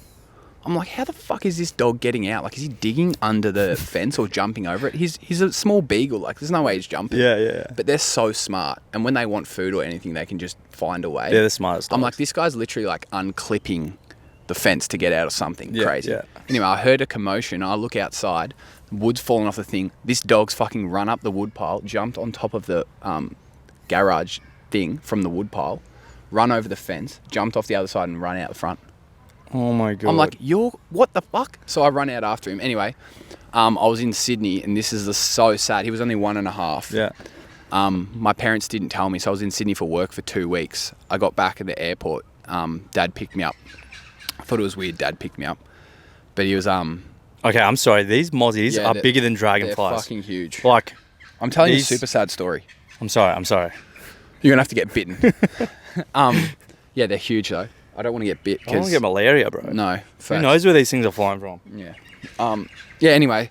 I'm like, how the fuck is this dog getting out? Like, is he digging under the fence or jumping over it? He's a small beagle. Like, there's no way he's jumping. Yeah. But they're so smart. And when they want food or anything, they can just find a way. Yeah, they're smartest dogs. I'm like, this guy's literally like unclipping the fence to get out of something crazy. Yeah. Anyway, I heard a commotion. I look outside. Wood's falling off the thing. This dog's fucking run up the wood pile, jumped on top of the garage thing from the wood pile, run over the fence, jumped off the other side and run out the front. Oh my God. I'm like, what the fuck? So I run out after him. Anyway, I was in Sydney, and this is so sad. He was only 1.5. Yeah. My parents didn't tell me, so I was in Sydney for work for 2 weeks. I got back at the airport. Dad picked me up. I thought it was weird. Dad picked me up, but he was Okay, I'm sorry. These mozzies are bigger than dragonflies. They're fucking huge. Like, I'm telling you a super sad story. I'm sorry. You're gonna have to get bitten. Yeah, they're huge though. I don't want to get bit. I don't want to get malaria, bro. No. Who knows where these things are flying from? Yeah. Yeah. Anyway,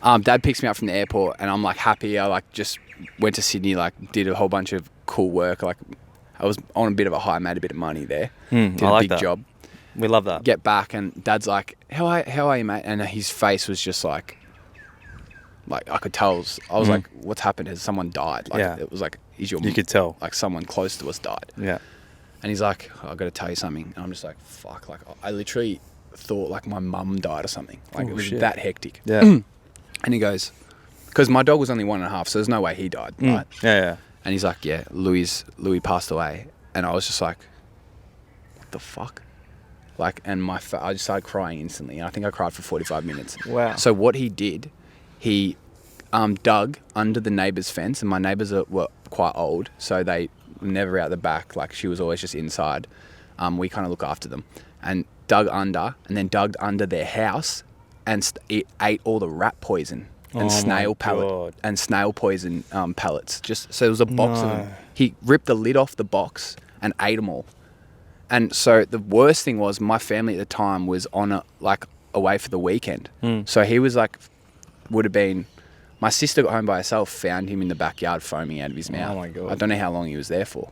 Dad picks me up from the airport, and I'm like happy. I like just went to Sydney, like did a whole bunch of cool work. Like I was on a bit of a high, made a bit of money there. Did I a like big that. job. We love that. Get back, and Dad's like, how are you, mate? And his face was just like I could tell. I was like, what's happened? Has someone died? Like, it was like, you could tell. Like someone close to us died. Yeah. And he's like, I've got to tell you something. And I'm just like, fuck. Like, I literally thought like my mum died or something. Like, it was that hectic. Yeah. And he goes, because my dog was only 1.5, so there's no way he died, right? Yeah. And he's like, yeah, Louis passed away. And I was just like, what the fuck? Like, and I just started crying instantly. And I think I cried for 45 minutes. Wow. So what he did, he dug under the neighbour's fence, and my neighbours were quite old, so they were never out the back. Like, she was always just inside. We kind of look after them. And dug under, and then dug under their house, and it ate all the rat poison and snail poison pellets. Just so there was a box of them. He ripped the lid off the box and ate them all. And so the worst thing was, my family at the time was away for the weekend. So he was like, would have been. My sister got home by herself, found him in the backyard foaming out of his mouth. Oh my God. I don't know how long he was there for.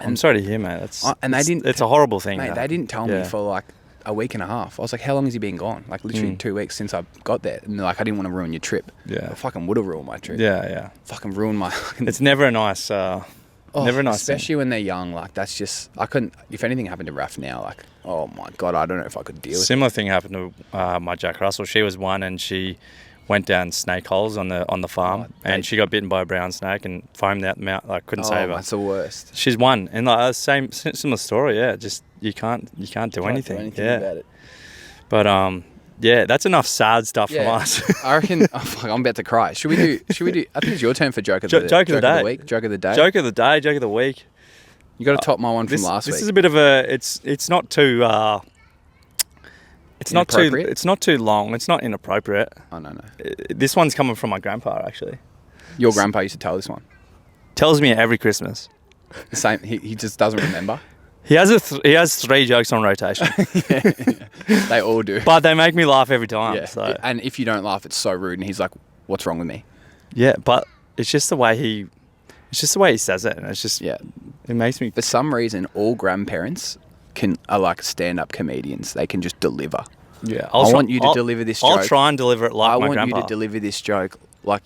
I'm sorry to hear, mate. It's a horrible thing. Mate, they didn't tell me for like a week and a half. I was like, how long has he been gone? Like literally 2 weeks since I got there. And they're like, I didn't want to ruin your trip. Yeah. I fucking would have ruined my trip. Yeah. Fucking ruined my... It's never a nice... never a nice especially thing. When they're young. Like, that's just... I couldn't... If anything happened to Raph now, like, oh my God, I don't know if I could deal with it. Similar thing happened to my Jack Russell. She was 1 and she went down snake holes on the farm, and she got bitten by a brown snake and foamed out the mouth. Like, couldn't save her. That's the worst. She's 1, and like similar story. Yeah, just you can't do anything. About it. But yeah, that's enough sad stuff from us. I reckon. I'm about to cry. Should we do? I think it's your turn for joke of the week. Joke of the day. Joke of the day. Joke of the day. Joke of the week. You got to top my one from last week. This is a bit of a. It's not too. It's not too long. It's not inappropriate. Oh, no. This one's coming from my grandpa, actually. Your grandpa used to tell this one? Tells me every Christmas. The same. He just doesn't remember? He has 3 jokes on rotation. Yeah. They all do. But they make me laugh every time. Yeah. So. And if you don't laugh, it's so rude. And he's like, what's wrong with me? Yeah, but it's just the way he says it. And it's just... Yeah. It makes me... For some reason, all grandparents are like stand-up comedians. They can just deliver. Yeah, I want you to deliver this joke. I'll try and deliver it like my grandpa. I want you to deliver this joke like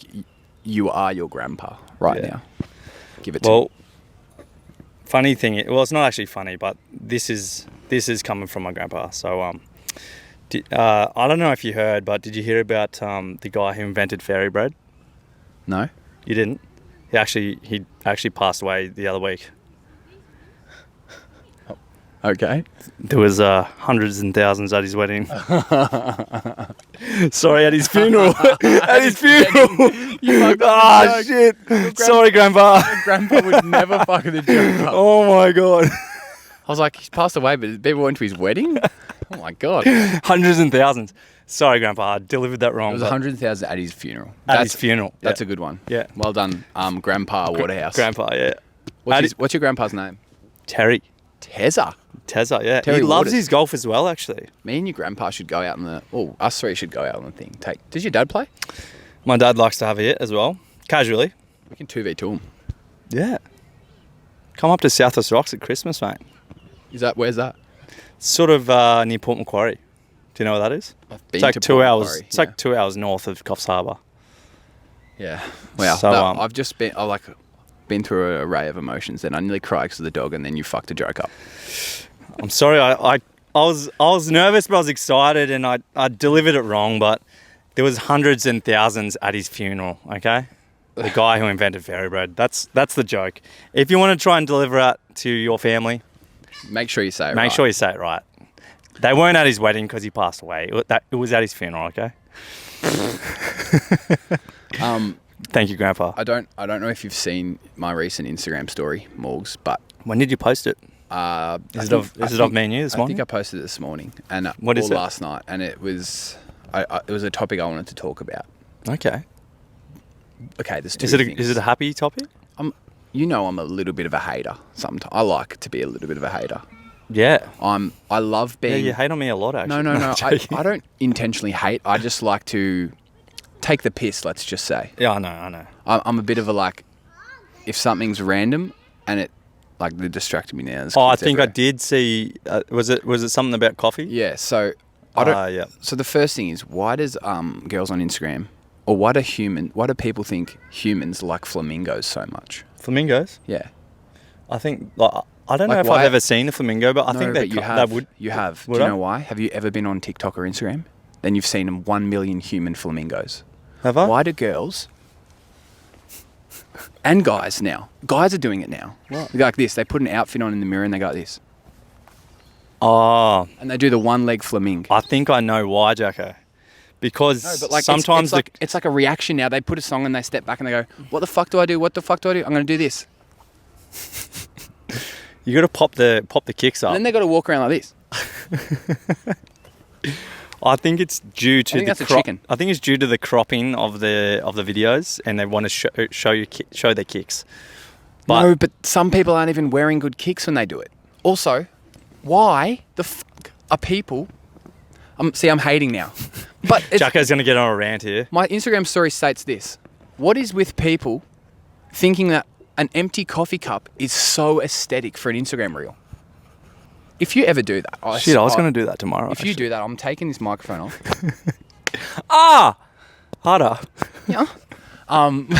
you are your grandpa now. Give it to me. Funny thing, it's not actually funny, but this is coming from my grandpa. So, I don't know if you heard, but did you hear about the guy who invented fairy bread? No, you didn't. He actually passed away the other week. Okay. There was hundreds and thousands at his wedding. Sorry, at his funeral. At his funeral. Shit. Sorry, Grandpa. Grandpa would never fuck the joke up. Oh my God. I was like, he's passed away, but people went to his wedding? Oh my God. Hundreds and thousands. Sorry, Grandpa, I delivered that wrong. It was 100,000 at his funeral. His funeral. That's a good one. Yeah. Well done, Grandpa Waterhouse. Grandpa, yeah. What's your grandpa's name? Terry. Tezza, yeah. He loves his golf as well, actually. Me and your grandpa should go out us three should go out on the thing. Does your dad play? My dad likes to have a hit as well, casually. We can 2v2 him. Yeah. Come up to Southwest Rocks at Christmas, mate. Where's that? Sort of near Port Macquarie. Do you know where that is? It's like 2 hours. It's like 2 hours north of Coffs Harbour. Yeah. Wow. So, I've just been through an array of emotions, and I nearly cried because of the dog, and then you fucked a joke up. I'm sorry. I was nervous, but I was excited, and I delivered it wrong. But there was hundreds and thousands at his funeral. Okay, the guy who invented fairy bread. That's the joke. If you want to try and deliver it to your family, make sure you say it right. Make sure you say it right. They weren't at his wedding because he passed away. It was at his funeral. Okay. Thank you, Grandpa. I don't know if you've seen my recent Instagram story, Morgs, but when did you post it? Is it of me and you this morning? I think I posted it this morning, and last night, and it was a topic I wanted to talk about. Okay. Okay, there's two things. Is it a happy topic? I'm a little bit of a hater. Sometimes I like to be a little bit of a hater. Yeah. I love being. Yeah, you hate on me a lot, actually. No. I don't intentionally hate. I just like to take the piss, let's just say. Yeah, I know. I'm a bit of a if something's random and it they're distracting me now. I think I did see. Was it something about coffee? Yeah. So I don't. Yeah. So the first thing is, why does girls on Instagram, or why do people think humans like flamingos so much? Flamingos? Yeah. I think I don't know if I've ever seen a flamingo, but I think you have. Do you know why? Have you ever been on TikTok or Instagram? Then you've seen 1 million human flamingos. Have I? Why do girls and guys are doing it now? What? They go like this. They put an outfit on in the mirror and they go like this. Oh. And they do the one-leg flamingo. I think I know why, Jacko. Because sometimes it's like a reaction now. They put a song and they step back and they go, what the fuck do I do? What the fuck do I do? I'm going to do this. You got to pop the kicks up. And then they got to walk around like this. I think it's due to chicken. I think it's due to the cropping of the videos, and they want to show their kicks. But some people aren't even wearing good kicks when they do it. Also, why the fuck are people? I'm hating now. But Jacko's going to get on a rant here. My Instagram story states this: what is with people thinking that an empty coffee cup is so aesthetic for an Instagram reel? If you ever do that... I was going to do that tomorrow. If you do that, I'm taking this microphone off. Harder. Yeah.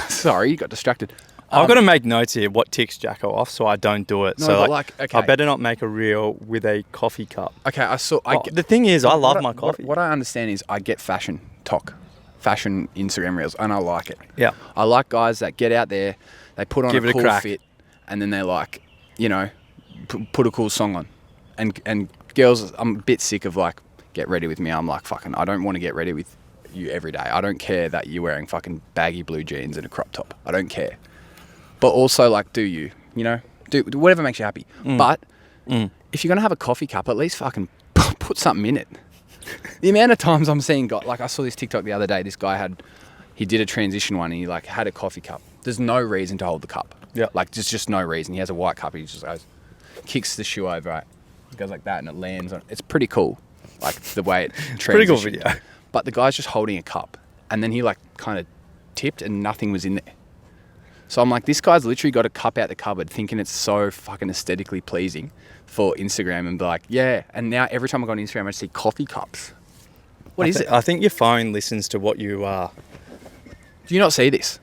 Sorry, you got distracted. I've got to make notes here what ticks Jacko off so I don't do it. I better not make a reel with a coffee cup. Okay, the thing is, I love my coffee. What I understand is I get fashion Instagram reels, and I like it. Yeah. I like guys that get out there, they put on a cool fit, and then they put a cool song on. And girls, I'm a bit sick of get ready with me. I'm fucking, I don't want to get ready with you every day. I don't care that you're wearing fucking baggy blue jeans and a crop top. I don't care. But also do you, do whatever makes you happy. But if you're going to have a coffee cup, at least fucking put something in it. The amount of times I'm seeing, I saw this TikTok the other day, this guy he did a transition one and he had a coffee cup. There's no reason to hold the cup. Yeah. There's just no reason. He has a white cup. He just kicks the shoe over, right? It goes like that and it lands on. It's pretty cool, the way it transitions. Pretty cool video. But the guy's just holding a cup, and then he kind of tipped and nothing was in there. So I'm like, this guy's literally got a cup out the cupboard thinking it's so fucking aesthetically pleasing for Instagram and be like, yeah. And now every time I go on Instagram, I see coffee cups. What is it? I think your phone listens to what you are. Do you not see this?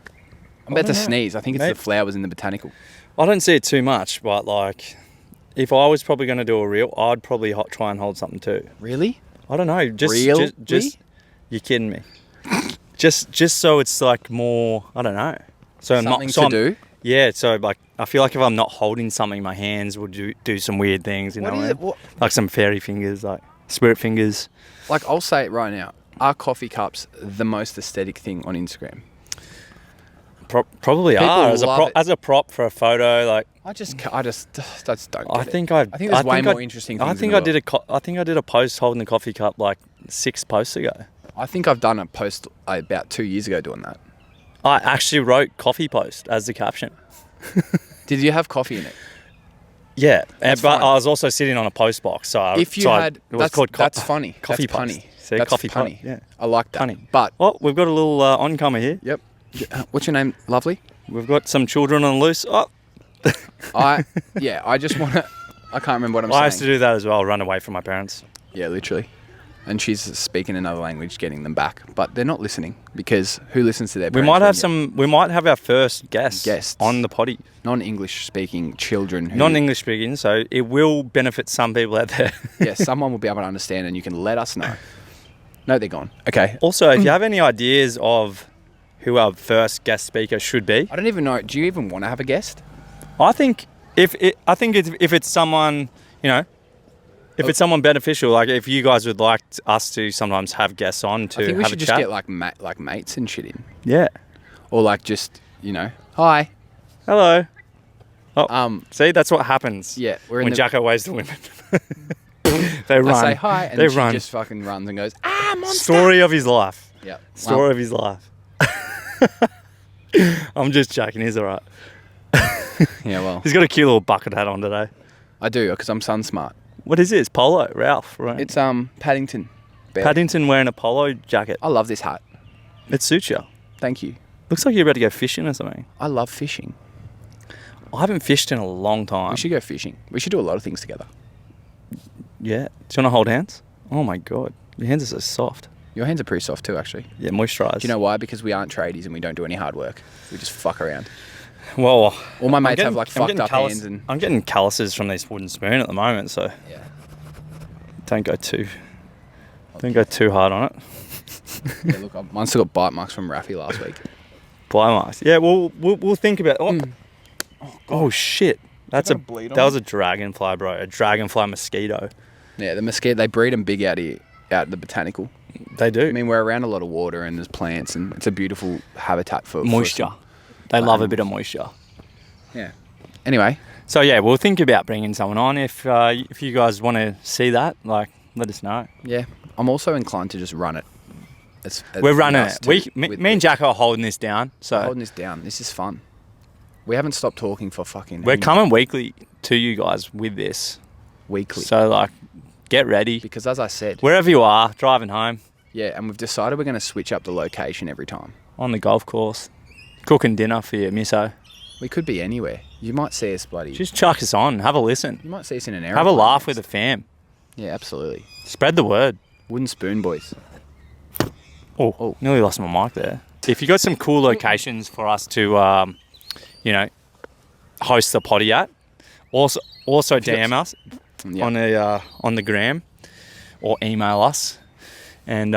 I'm about to sneeze. I think it's the flowers in the Botanical. I don't see it too much, but like, if I was probably going to do a reel, I'd probably try and hold something too. Really? I don't know. Just you're kidding me. just so it's like more, I don't know. So something to do? Yeah, so like, I feel like if I'm not holding something, my hands would do some weird things, you know? Like some fairy fingers, like spirit fingers. Like, I'll say it right now. Are coffee cups the most aesthetic thing on Instagram? Probably People are as a prop for a photo. Like I just don't. Get I think there's way more interesting things. I think I did a post holding the coffee cup like 6 posts ago. I think I've done a post about 2 years ago doing that. I actually wrote coffee post as the caption. Did you have coffee in it? Yeah, but fine. I was also sitting on a post box, so if you had, it was called that's funny. Coffee that's funny. See, that's coffee funny. Yeah, I like that. Funny. But we've got a little oncomer here. Yep. What's your name, lovely? We've got some children on loose. Oh. I just want to. I can't remember what I'm saying. I used to do that as well. Run away from my parents. Yeah, literally. And she's speaking another language, getting them back, but they're not listening because who listens to their parents? We might have our first guests on the potty. Non-English speaking children. Non-English speaking, so it will benefit some people out there. Yeah, someone will be able to understand, and you can let us know. No, they're gone. Okay. Also, if you have any ideas of who our first guest speaker should be, I don't even know. Do you even want to have a guest? I think if it's someone, you know. If it's someone beneficial, like if you guys would like us to sometimes have guests on to have a chat. I think we should just get like mates and shit in. Yeah. Or like just, you know, hi. Hello. Oh, see, that's what happens. Yeah. When Jacko waves to women. They run. I say hi and she just fucking runs and goes, monster. Story of his life. Yeah. Story of his life. I'm just joking, he's all right. Yeah, well. He's got a cute little bucket hat on today. I do, because I'm sun smart. What is this? Polo? Ralph, right? It's Paddington. Bear. Paddington wearing a polo jacket. I love this hat. It suits you. Thank you. Looks like you're about to go fishing or something. I love fishing. I haven't fished in a long time. We should go fishing. We should do a lot of things together. Yeah. Do you want to hold hands? Oh my God. Your hands are so soft. Your hands are pretty soft too, actually. Yeah, moisturised. Do you know why? Because we aren't tradies and we don't do any hard work. We just fuck around. Well, all my mates have like fucked up hands, and I'm getting calluses from this wooden spoon at the moment, so yeah. Don't go too hard on it. Yeah, look, mine's still got bite marks from Raffy last week. Bite marks. Yeah, we'll think about. Oh shit! That was a dragonfly, bro. A dragonfly mosquito. Yeah, the mosquito. They breed them big out here, out at the Botanical. They do. I mean, we're around a lot of water and there's plants, and it's a beautiful habitat for moisture. They love a bit of moisture. Yeah. Anyway. So yeah, we'll think about bringing someone on if you guys want to see that. Like, let us know. Yeah, I'm also inclined to just run it. We're running it. Me and Jacko are holding this down. So holding this down. This is fun. We haven't stopped talking for fucking. We're coming weekly to you guys with this. Weekly. So like, get ready. Because as I said, wherever you are, driving home. Yeah, and we've decided we're going to switch up the location every time. On the golf course, cooking dinner for your misso. We could be anywhere. You might see us bloody... Just chuck us on. Have a listen. You might see us in an aeroplane. Have a laugh with the fam. Yeah, absolutely. Spread the word. Wooden spoon boys. Oh, nearly lost my mic there. If you got some cool locations for us to, host the potty at, also DM us on the gram or email us, and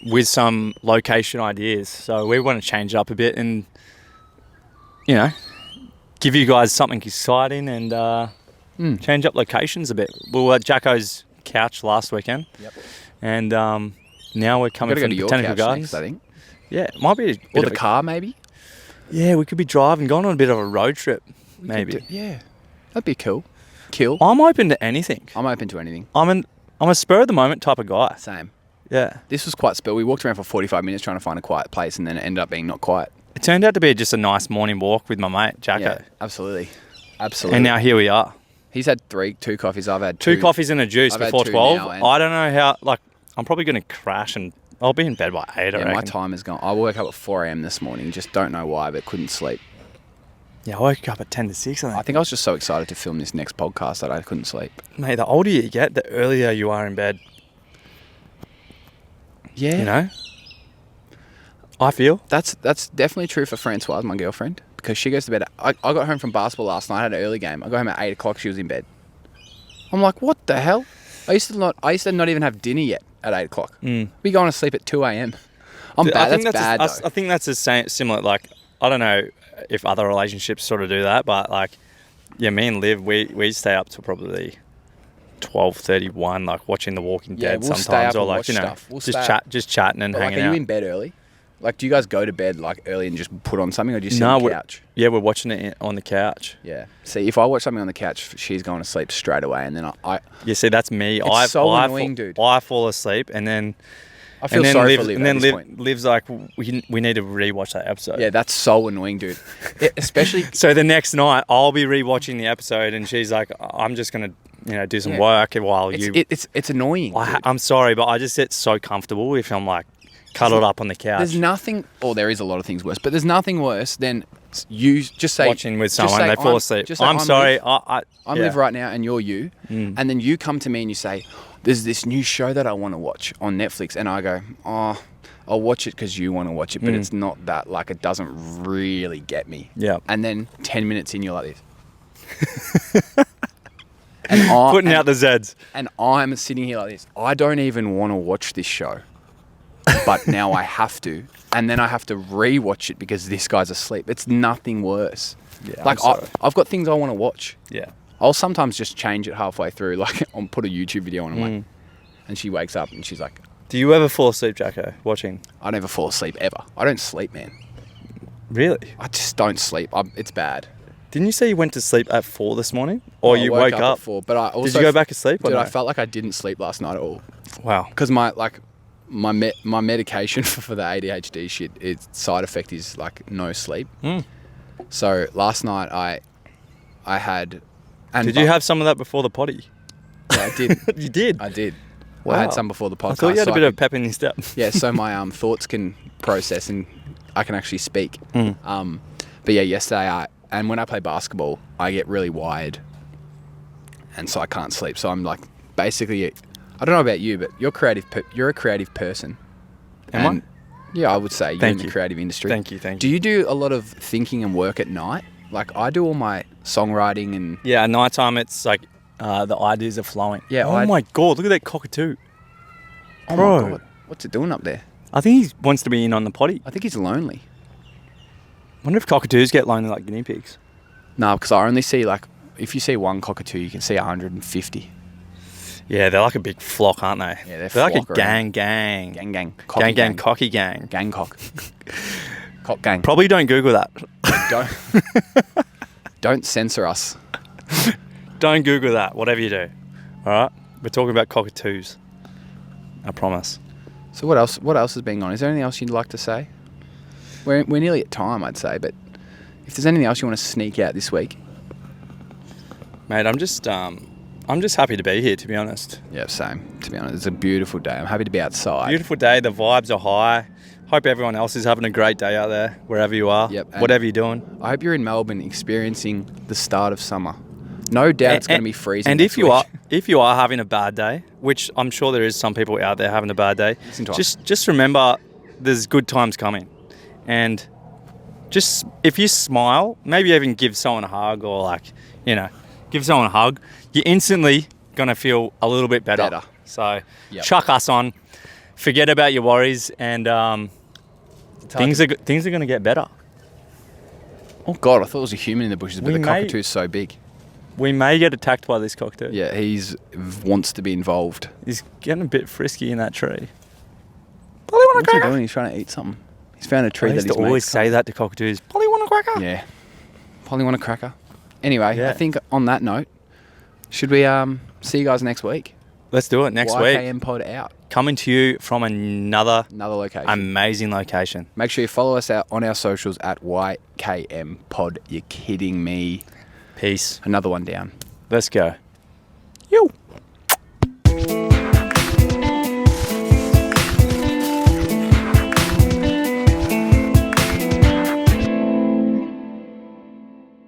with some location ideas. So we want to change it up a bit and, give you guys something exciting and change up locations a bit. We were at Jacko's couch last weekend. Yep. And now we're coming from the Botanical Gardens. Next, I think. Yeah, it might be. Or the car, maybe? Yeah, we could be driving, going on a bit of a road trip, maybe. Yeah, that'd be cool. I'm open to anything. I'm open to anything. I'm a spur of the moment type of guy. Same. Yeah. This was quite spur. We walked around for 45 minutes trying to find a quiet place, and then it ended up being not quiet. It turned out to be just a nice morning walk with my mate, Jacko. Yeah, absolutely. And now here we are. He's had two coffees. I've had two. 2 coffees and a juice before 12. I don't know how, I'm probably going to crash and I'll be in bed by 8, I reckon. My time is gone. I woke up at 4 a.m. this morning. Just don't know why, but couldn't sleep. Yeah, I woke up at 10 to 6, I think. I think I was just so excited to film this next podcast that I couldn't sleep. Mate, the older you get, the earlier you are in bed. Yeah. You know? I feel. That's definitely true for Francoise, my girlfriend, because she goes to bed. I got home from basketball last night. I had an early game. I got home at 8 o'clock. She was in bed. I'm like, what the hell? I used to not even have dinner yet at 8 o'clock. Be going to sleep at 2 a.m. I'm bad. That's bad. I think that's the same, similar. Like, I don't know if other relationships sort of do that, but like, yeah, me and Liv, we stay up till probably 12:31, like watching The Walking Dead we'll sometimes, or like, you know, just chatting and hanging out. Are you in bed early? Like, do you guys go to bed like early and just put on something, or do you sit on the couch? Yeah, we're watching it on the couch. Yeah. See, if I watch something on the couch, she's going to sleep straight away, and then I yeah, see, that's me. It's so annoying, dude. I fall asleep, and then I feel sorry for Liv. And then Liv's like, we need to rewatch that episode. Yeah, that's so annoying, dude. Especially. So the next night, I'll be rewatching the episode, and she's like, I'm just gonna, do some work while It's annoying. I'm sorry, but I just get so comfortable if I'm like cuddled up on the couch. There's nothing, or there is a lot of things worse, but there's nothing worse than you just say watching with someone, they fall asleep. I'm sorry, I'm Liv right now, and you're you, and then you come to me and you say, there's this new show that I want to watch on Netflix, and I go, oh, I'll watch it because you want to watch it, but it's not that, like, it doesn't really get me. Yeah. And then 10 minutes in, you're like this. Putting out the Zeds. And I'm sitting here like this. I don't even want to watch this show, but now I have to. And then I have to re-watch it because this guy's asleep. It's nothing worse. Yeah, like, I've got things I want to watch. Yeah. I'll sometimes just change it halfway through. Like, I'll put a YouTube video on and I'm like, and she wakes up and she's like, do you ever fall asleep, Jacko, watching? I never fall asleep ever. I don't sleep, man. Really? I just don't sleep. It's bad. Didn't you say you went to sleep at 4 this morning? Or you woke up at 4, but I also... Did you go back to sleep? Dude, I felt like I didn't sleep last night at all. Wow. Because my medication for the ADHD shit, its side effect is like no sleep. So last night I had... Did you have some of that before the potty? Yeah, I did. You did? I did. Wow. I had some before the podcast. I thought you had a bit of pep in your step. Yeah, so my thoughts can process and I can actually speak. But yeah, yesterday and when I play basketball, I get really wired, and so I can't sleep. So I'm like, basically, I don't know about you, but you're a creative person. Am I? Yeah, I would say you're in the creative industry. Thank you. Do you do a lot of thinking and work at night? Like, I do all my songwriting and... Yeah, at night time it's like the ideas are flowing. Yeah. Oh my God, look at that cockatoo. Oh my God, what's it doing up there? I think he wants to be in on the potty. I think he's lonely. Wonder if cockatoos get lonely like guinea pigs. No, because I only see, like, if you see one cockatoo, you can see 150. Yeah, they're like a big flock, aren't they? Yeah, they're like a gang. Cocky gang. Gang cock. Cock gang. Probably don't Google that. Don't censor us. Don't Google that, whatever you do. All right? We're talking about cockatoos. I promise. So what else has been on? Is there anything else you'd like to say? We're nearly at time, I'd say, but if there's anything else you want to sneak out this week. Mate, I'm just happy to be here, to be honest. Yeah, same, to be honest. It's a beautiful day. I'm happy to be outside. Beautiful day. The vibes are high. Hope everyone else is having a great day out there, wherever you are, whatever you're doing. I hope you're in Melbourne experiencing the start of summer. No doubt it's going to be freezing. And if you are having a bad day, which I'm sure there is some people out there having a bad day, just remember there's good times coming. And just if you smile, maybe even give someone a hug or give someone a hug, you're instantly going to feel a little bit better. So chuck us on, forget about your worries, and things are going to get better. Oh God, I thought it was a human in the bushes, but the cockatoo's so big. We may get attacked by this cockatoo. Yeah, he wants to be involved. He's getting a bit frisky in that tree. What's he doing? He's trying to eat something. He's found a tree that he's made. I always say that to cockatoos. Polly want a cracker? Yeah. Polly want a cracker. Anyway, I think on that note, should we see you guys next week? Let's do it next week. YKM pod out. Coming to you from another location. Amazing location. Make sure you follow us out on our socials at YKM pod. You're kidding me. Peace. Another one down. Let's go.